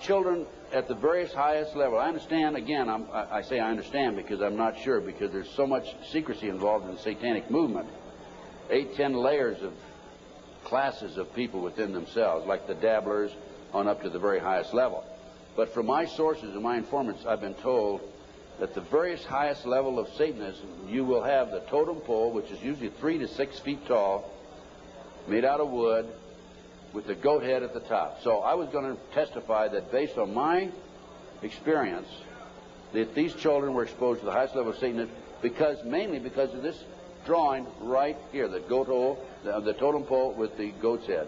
Children at the various highest level. I understand, again, I say I understand because I'm not sure, because there's so much secrecy involved in the satanic movement. 8, 10 layers of classes of people within themselves, like the dabblers on up to the very highest level. But from my sources and my informants, I've been told that the various highest level of Satanism, you will have the totem pole, which is usually 3 to 6 feet tall, made out of wood, with the goat head at the top. So I was going to testify that based on my experience, that these children were exposed to the highest level of Satanism mainly because of this drawing right here, the goat hole, the totem pole with the goat's head.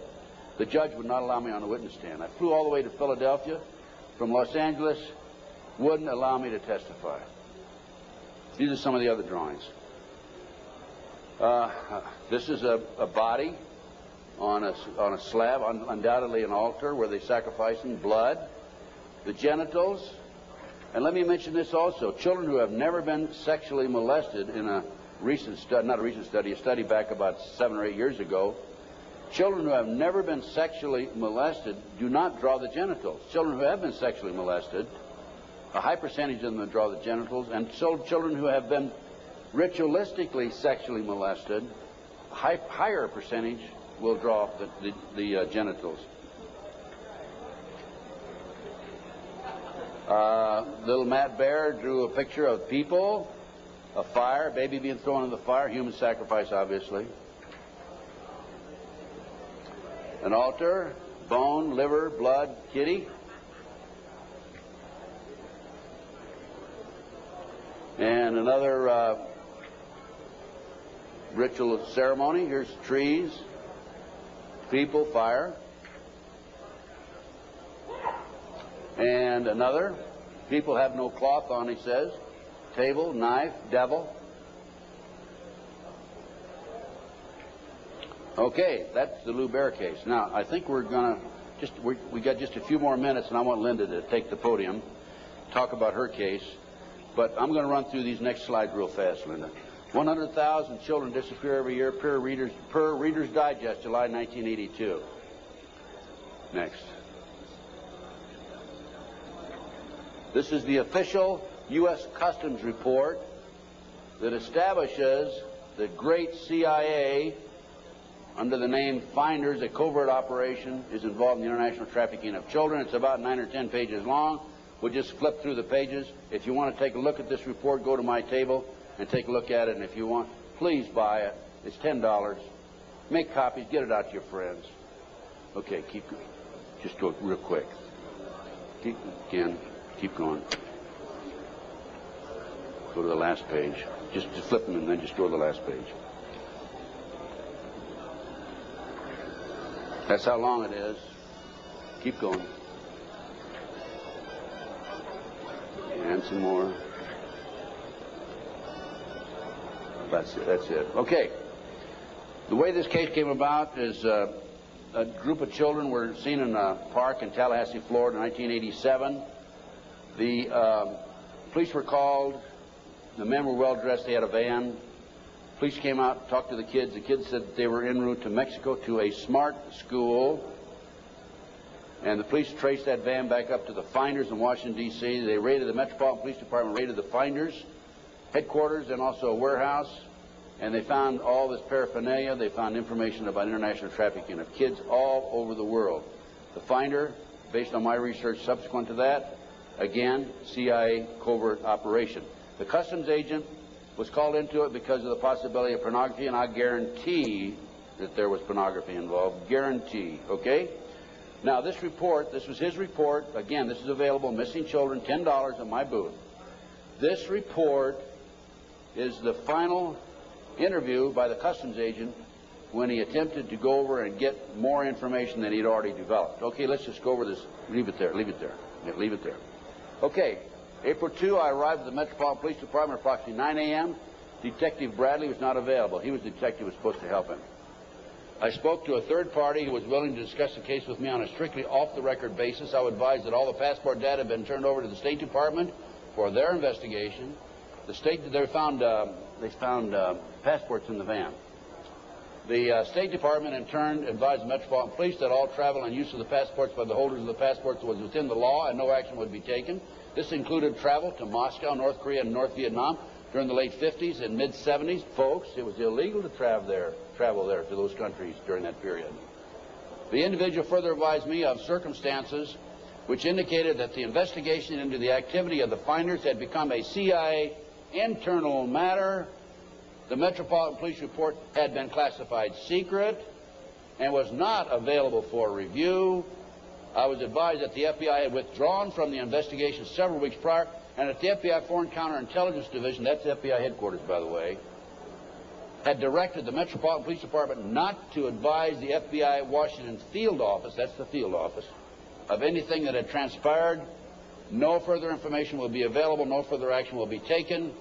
The judge would not allow me on the witness stand. I flew all the way to Philadelphia from Los Angeles, wouldn't allow me to testify. These are some of the other drawings. This is a body on a slab, undoubtedly an altar where they sacrificing blood, the genitals, and let me mention this also: children who have never been sexually molested in a not a recent study, a study back about 7 or 8 years ago. Children who have never been sexually molested do not draw the genitals. Children who have been sexually molested, a high percentage of them draw the genitals, and so children who have been ritualistically sexually molested, a higher percentage will draw the genitals. Little Matt Bear drew a picture of people, a fire, baby being thrown in the fire, human sacrifice, obviously. An altar, bone, liver, blood, kitty. And another ritual ceremony. Here's trees, people, fire. And another, people have no cloth on, he says. Table, knife, devil. Okay, that's the Lou Bear case. Now, I think we're going to we got just a few more minutes, and I want Linda to take the podium, talk about her case. But I'm going to run through these next slides real fast, Linda. 100,000 children disappear every year per Reader's Digest, July 1982. Next. This is the official U.S. Customs report that establishes that great CIA, under the name Finders, a covert operation, is involved in the international trafficking of children. It's about 9 or 10 pages long. We'll just flip through the pages. If you want to take a look at this report, go to my table and take a look at it. And if you want, please buy it. It's $10. Make copies. Get it out to your friends. Okay, just go real quick. Keep going. Go to the last page. Just flip them and then just go to the last page. That's how long it is. Keep going. And some more. That's it. Okay. The way this case came about is a group of children were seen in a park in Tallahassee, Florida in 1987. The police were called. The men were well dressed. They had a van. Police came out, talked to the kids. The kids said that they were en route to Mexico to a smart school. And the police traced that van back up to the Finders in Washington, D.C. They raided the Metropolitan Police Department, raided the Finders headquarters and also a warehouse. And they found all this paraphernalia. They found information about international trafficking of kids all over the world. The Finder, based on my research subsequent to that, again, CIA covert operation. The customs agent was called into it because of the possibility of pornography, and I guarantee that there was pornography involved. Guarantee, okay? Now, this report, this was his report. Again, this is available, Missing Children, $10 at my booth. This report is the final interview by the customs agent when he attempted to go over and get more information than he'd already developed. Okay, let's just go over this. Leave it there. Yeah, leave it there. Okay. April 2, I arrived at the Metropolitan Police Department at approximately 9 a.m. Detective Bradley was not available. He was the detective who was supposed to help him. I spoke to a third party who was willing to discuss the case with me on a strictly off-the-record basis. I would advise that all the passport data had been turned over to the State Department for their investigation. They found passports in the van. The State Department, in turn, advised the Metropolitan Police that all travel and use of the passports by the holders of the passports was within the law and no action would be taken. This included travel to Moscow, North Korea, and North Vietnam during the late 50s and mid-70s. Folks, it was illegal to travel there to those countries during that period. The individual further advised me of circumstances which indicated that the investigation into the activity of the Finders had become a CIA internal matter. The Metropolitan Police report had been classified secret and was not available for review. I was advised that the FBI had withdrawn from the investigation several weeks prior, and that the FBI Foreign Counterintelligence Division, that's FBI headquarters, by the way, had directed the Metropolitan Police Department not to advise the FBI Washington field office, that's the field office, of anything that had transpired. No further information will be available. No further action will be taken.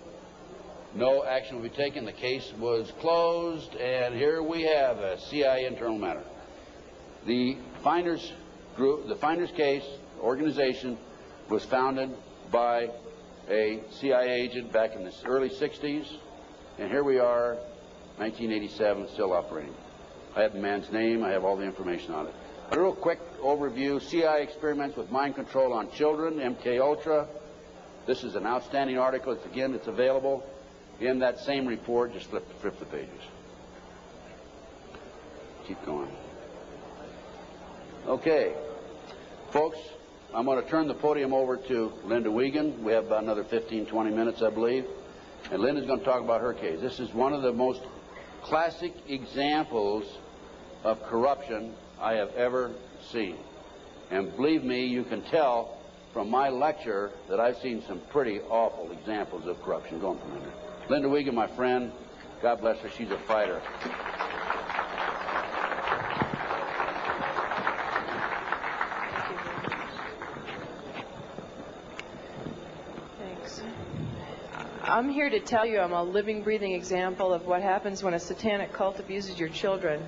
No action will be taken. The case was closed, and here we have a CIA internal matter. The Finders group, the Finders case organization, was founded by a CIA agent back in the early 60s. And here we are, 1987, still operating. I have the man's name. I have all the information on it. A real quick overview. CIA experiments with mind control on children, MK Ultra. This is an outstanding article. It's available in that same report. Just flip the pages. Keep going. Okay, folks, I'm going to turn the podium over to Linda Wiegand. We have about another 15, 20 minutes, I believe. And Linda's going to talk about her case. This is one of the most classic examples of corruption I have ever seen. And believe me, you can tell from my lecture that I've seen some pretty awful examples of corruption. Go on, Linda. Linda Wiegand, my friend, God bless her, she's a fighter. Thanks. I'm here to tell you I'm a living, breathing example of what happens when a satanic cult abuses your children.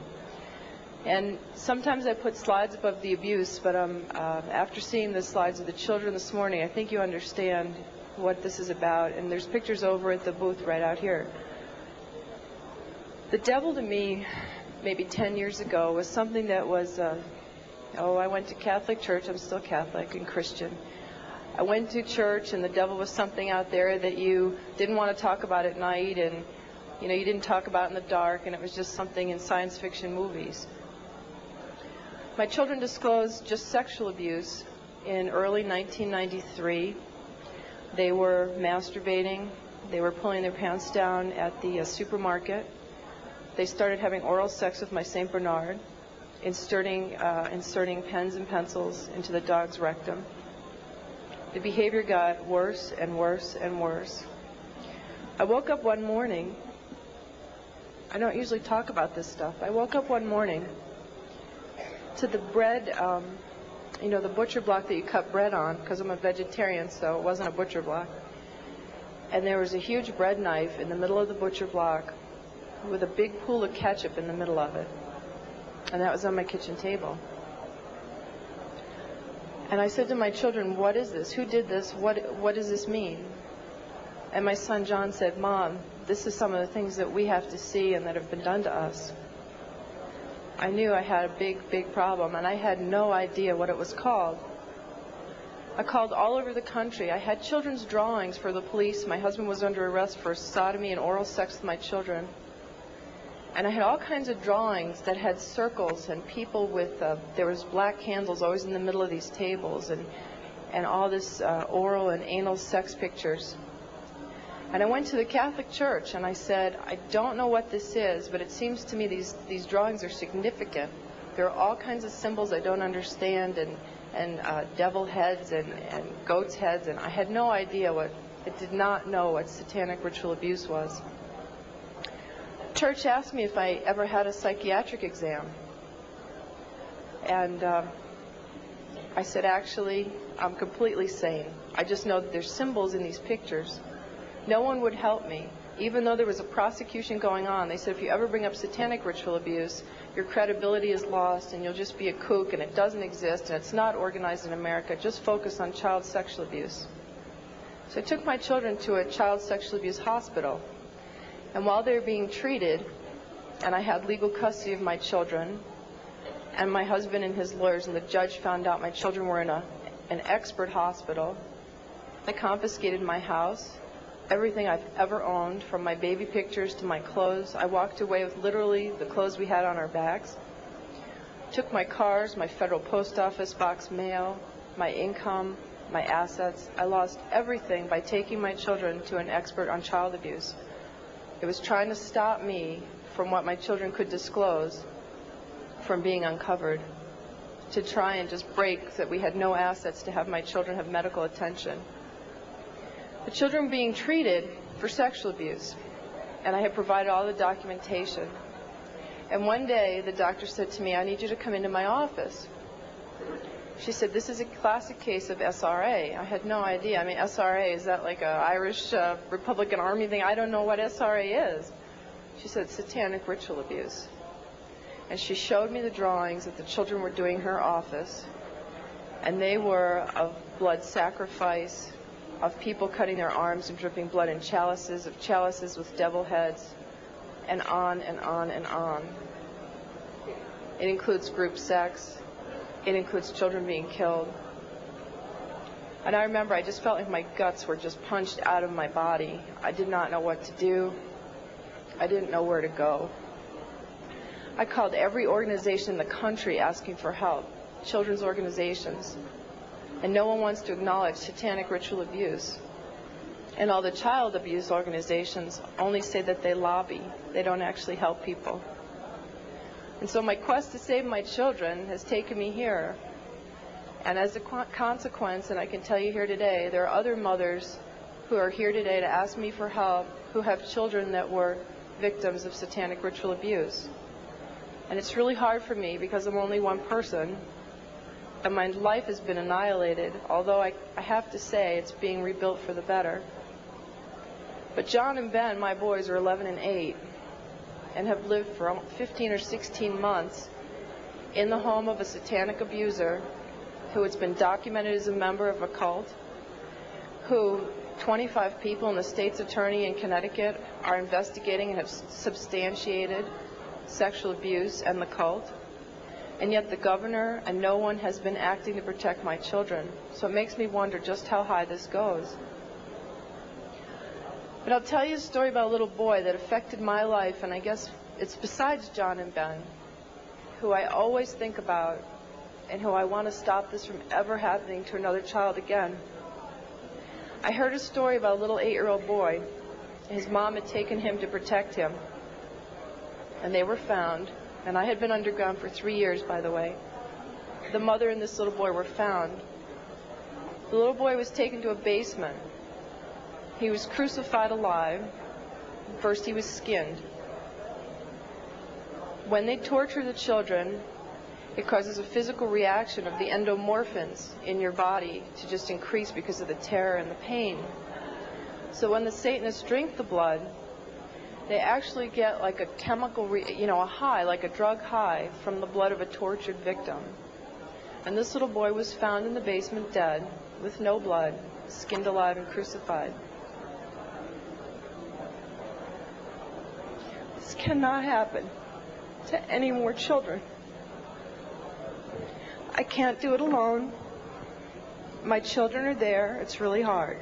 And sometimes I put slides above the abuse, but after seeing the slides of the children this morning, I think you understand what this is about. And there's pictures over at the booth right out here. The devil to me, maybe 10 years ago, was something that was, I went to Catholic church. I'm still Catholic and Christian. I went to church, and the devil was something out there that you didn't want to talk about at night, and you didn't talk about in the dark, and it was just something in science fiction movies. My children disclosed just sexual abuse in early 1993. They were masturbating. They were pulling their pants down at the supermarket. They started having oral sex with my St. Bernard, inserting pens and pencils into the dog's rectum. The behavior got worse and worse and worse. I woke up one morning. I don't usually talk about this stuff. I woke up one morning to the bread, the butcher block that you cut bread on, because I'm a vegetarian, so it wasn't a butcher block. And there was a huge bread knife in the middle of the butcher block with a big pool of ketchup in the middle of it. And that was on my kitchen table. And I said to my children, what is this? Who did this? What does this mean? And my son John said, Mom, this is some of the things that we have to see and that have been done to us. I knew I had a big, big problem, and I had no idea what it was called. I called all over the country. I had children's drawings for the police. My husband was under arrest for sodomy and oral sex with my children. And I had all kinds of drawings that had circles and people with, there was black candles always in the middle of these tables, and all this oral and anal sex pictures. And I went to the Catholic Church and I said, I don't know what this is, but it seems to me these drawings are significant. There are all kinds of symbols I don't understand, and devil heads and goat's heads, and I had no idea I did not know what satanic ritual abuse was. Church asked me if I ever had a psychiatric exam. And I said, actually, I'm completely sane. I just know that there's symbols in these pictures. No one would help me. Even though there was a prosecution going on, they said if you ever bring up satanic ritual abuse, your credibility is lost and you'll just be a kook and it doesn't exist and it's not organized in America. Just focus on child sexual abuse. So I took my children to a child sexual abuse hospital. And while they were being treated, and I had legal custody of my children, and my husband and his lawyers and the judge found out my children were in an expert hospital, they confiscated my house, everything I've ever owned, from my baby pictures to my clothes. I walked away with literally the clothes we had on our backs. Took my cars, my federal post office box mail, my income, my assets. I lost everything by taking my children to an expert on child abuse. It was trying to stop me from what my children could disclose from being uncovered, to try and just break that we had no assets to have my children have medical attention. The children were being treated for sexual abuse, and I had provided all the documentation. And one day the doctor said to me, I need you to come into my office. She said, this is a classic case of SRA. I had no idea. I mean, SRA, is that like an Irish Republican Army thing? I don't know what SRA is. She said, satanic ritual abuse. And she showed me the drawings that the children were doing in her office, and they were of blood sacrifice, of people cutting their arms and dripping blood in chalices, of chalices with devil heads, and on and on and on. It includes group sex. It includes children being killed. And I remember I just felt like my guts were just punched out of my body. I did not know what to do. I didn't know where to go. I called every organization in the country asking for help, children's organizations. And no one wants to acknowledge satanic ritual abuse. And all the child abuse organizations only say that they lobby. They don't actually help people. And so my quest to save my children has taken me here. And as a consequence, and I can tell you here today, there are other mothers who are here today to ask me for help who have children that were victims of satanic ritual abuse. And it's really hard for me because I'm only one person, and my life has been annihilated, although I have to say it's being rebuilt for the better. But John and Ben, my boys, are 11 and 8, and have lived for 15 or 16 months in the home of a satanic abuser who has been documented as a member of a cult, who 25 people and the state's attorney in Connecticut are investigating and have substantiated sexual abuse and the cult. And yet the governor and no one has been acting to protect my children. So it makes me wonder just how high this goes. But I'll tell you a story about a little boy that affected my life, and I guess it's besides John and Ben, who I always think about and who I want to stop this from ever happening to another child again. I heard a story about a little 8-year-old boy. His mom had taken him to protect him, and they were found. And I had been underground for 3 years, by the way. The mother and this little boy were found. The little boy was taken to a basement. He was crucified alive. First he was skinned. When they torture the children, it causes a physical reaction of the endomorphins in your body to just increase because of the terror and the pain. So when the Satanists drink the blood, they actually get like a chemical, a high, like a drug high from the blood of a tortured victim. And this little boy was found in the basement dead, with no blood, skinned alive and crucified. This cannot happen to any more children. I can't do it alone. My children are there. It's really hard.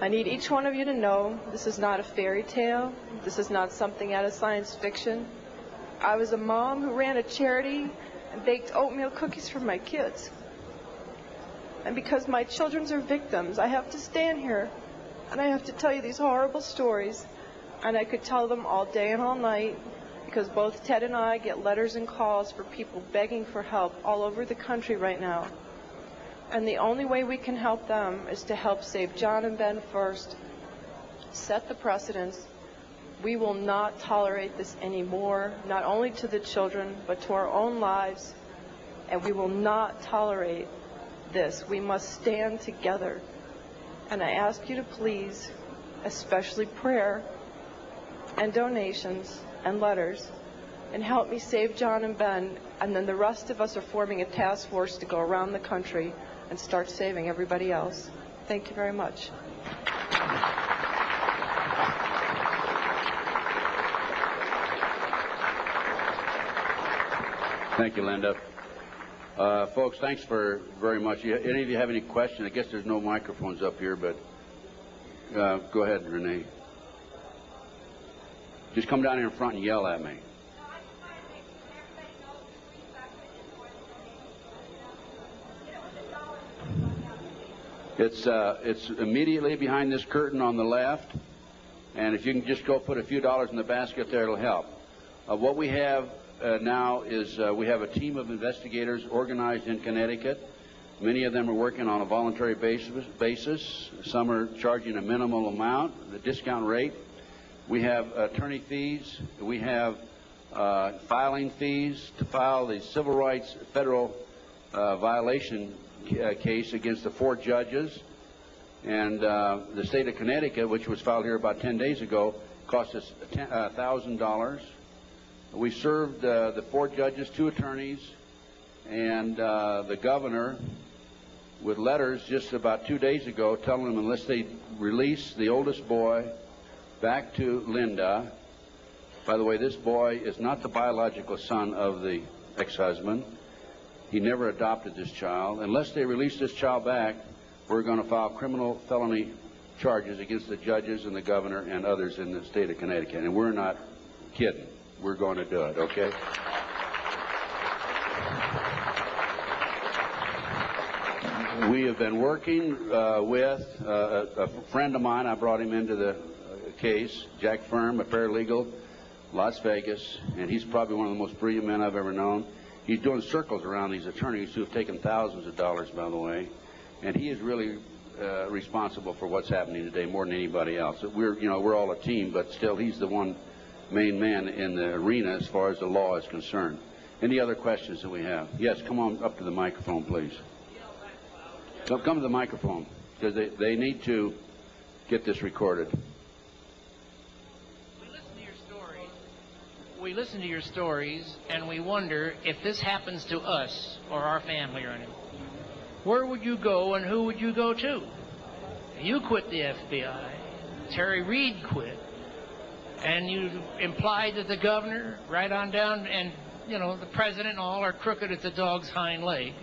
I need each one of you to know this is not a fairy tale. This is not something out of science fiction. I was a mom who ran a charity and baked oatmeal cookies for my kids. And because my children are victims, I have to stand here and I have to tell you these horrible stories. And I could tell them all day and all night, because both Ted and I get letters and calls for people begging for help all over the country right now. And the only way we can help them is to help save John and Ben first, set the precedence. We will not tolerate this anymore, not only to the children, but to our own lives. And we will not tolerate this. We must stand together. And I ask you to please, especially prayer and donations and letters, and help me save John and Ben. And then the rest of us are forming a task force to go around the country and start saving everybody else. Thank you very much. Thank you, Linda. Folks, thanks very much. Any of you have any questions? I guess there's no microphones up here, but go ahead, Renee. Just come down here in front and yell at me. It's immediately behind this curtain on the left, and if you can just go put a few dollars in the basket there, it'll help. What we have now is we have a team of investigators organized in Connecticut. Many of them are working on a voluntary basis. Some are charging a minimal amount, the discount rate. We have attorney fees. We have filing fees to file the civil rights federal violation case against the 4 judges. And the state of Connecticut, which was filed here about 10 days ago, cost us $1,000. We served the 4 judges, 2 attorneys, and the governor with letters just about 2 days ago telling them unless they release the oldest boy back to Linda. By the way, this boy is not the biological son of the ex-husband. He never adopted this child. Unless they release this child back, we're going to file criminal felony charges against the judges and the governor and others in the state of Connecticut. And we're not kidding. We're going to do it, okay? We have been working with a friend of mine. I brought him into the case, Jack Firm, a paralegal, Las Vegas, and he's probably one of the most brilliant men I've ever known. He's doing circles around these attorneys who have taken thousands of dollars, by the way, and he is really responsible for what's happening today more than anybody else. We're all a team, but still he's the one main man in the arena as far as the law is concerned. Any other questions that we have? Yes, come on up to the microphone, please. Come to the microphone, because they need to get this recorded. We listen to your stories, and we wonder if this happens to us or our family or anyone. Where would you go, and who would you go to? You quit the FBI. Terry Reid quit. And you implied that the governor, right on down, and, the president and all are crooked at the dog's hind leg.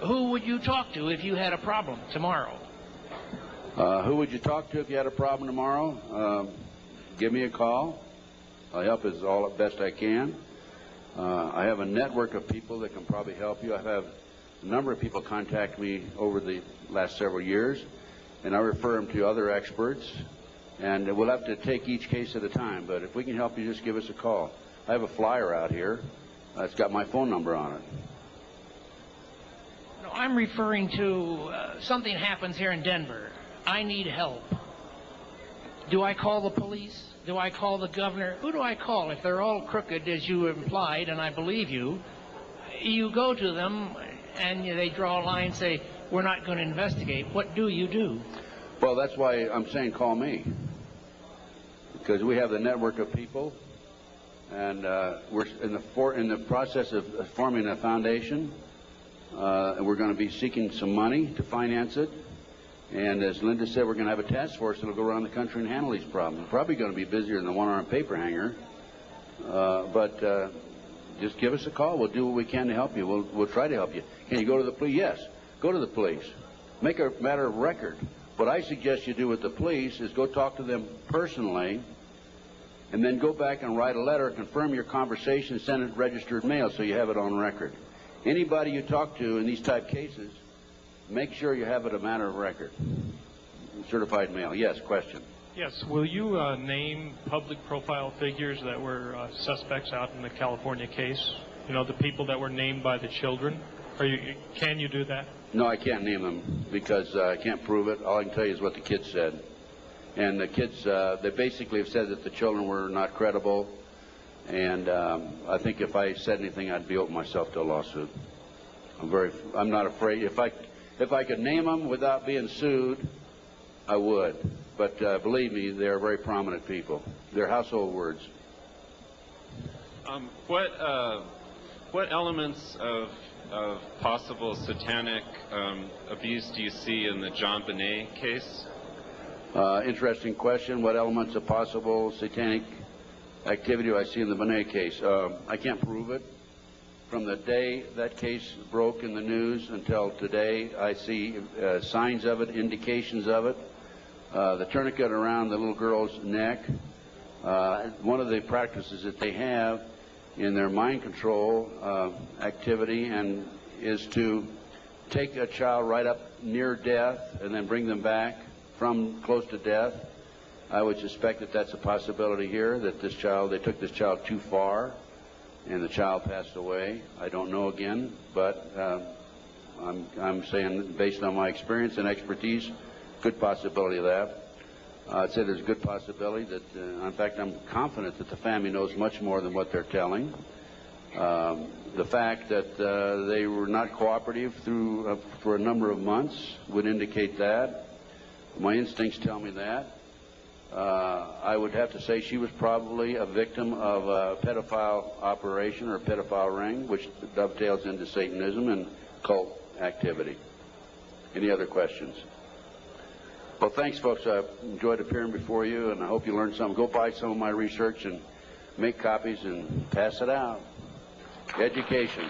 Who would you talk to if you had a problem tomorrow? Who would you talk to if you had a problem tomorrow? Give me a call. I'll help as best I can. I have a network of people that can probably help you. I have a number of people contact me over the last several years, and I refer them to other experts. And we'll have to take each case at a time, but if we can help you, just give us a call. I have a flyer out here. It's got my phone number on it. No, I'm referring to something happens here in Denver. I need help. Do I call the police? Do I call the governor? Who do I call? If they're all crooked, as you implied, and I believe you, you go to them and they draw a line and say, we're not going to investigate. What do you do? Well, that's why I'm saying call me. Because we have the network of people, and we're in the process of forming a foundation, and we're going to be seeking some money to finance it. And as Linda said, we're going to have a task force that will go around the country and handle these problems. We're probably going to be busier than the one-armed paper hanger, but just give us a call. We'll do what we can to help you. We'll try to help you. Can you go to the police? Yes, go to the police. Make a matter of record. What I suggest you do with the police is go talk to them personally, and then go back and write a letter, confirm your conversation, send it registered mail so you have it on record. Anybody you talk to in these type cases, make sure you have it a matter of record. Certified mail. Yes, question. Yes. Will you name public profile figures that were suspects out in the California case? The people that were named by the children? Can you do that? No, I can't name them because I can't prove it. All I can tell you is what the kids said. And the kids, they basically have said that the children were not credible. And I think if I said anything, I'd be opening myself to a lawsuit. I'm not afraid. If I could name them without being sued, I would. But believe me, they're very prominent people. They're household words. What elements of possible satanic abuse do you see in the John Bonet case? Interesting question. What elements of possible satanic activity do I see in the Bonet case? I can't prove it. From the day that case broke in the news until today, I see signs of it, indications of it. The tourniquet around the little girl's neck. One of the practices that they have in their mind control activity is to take a child right up near death and then bring them back from close to death. I would suspect that that's a possibility here, that they took this child too far and the child passed away. I don't know again, but I'm saying based on my experience and expertise, good possibility of that. I'd say there's a good possibility that, in fact, I'm confident that the family knows much more than what they're telling. The fact that they were not cooperative for a number of months would indicate that. My instincts tell me that. I would have to say she was probably a victim of a pedophile operation or a pedophile ring, which dovetails into Satanism and cult activity. Any other questions? Well, thanks, folks. I enjoyed appearing before you, and I hope you learned something. Go buy some of my research and make copies and pass it out. Education.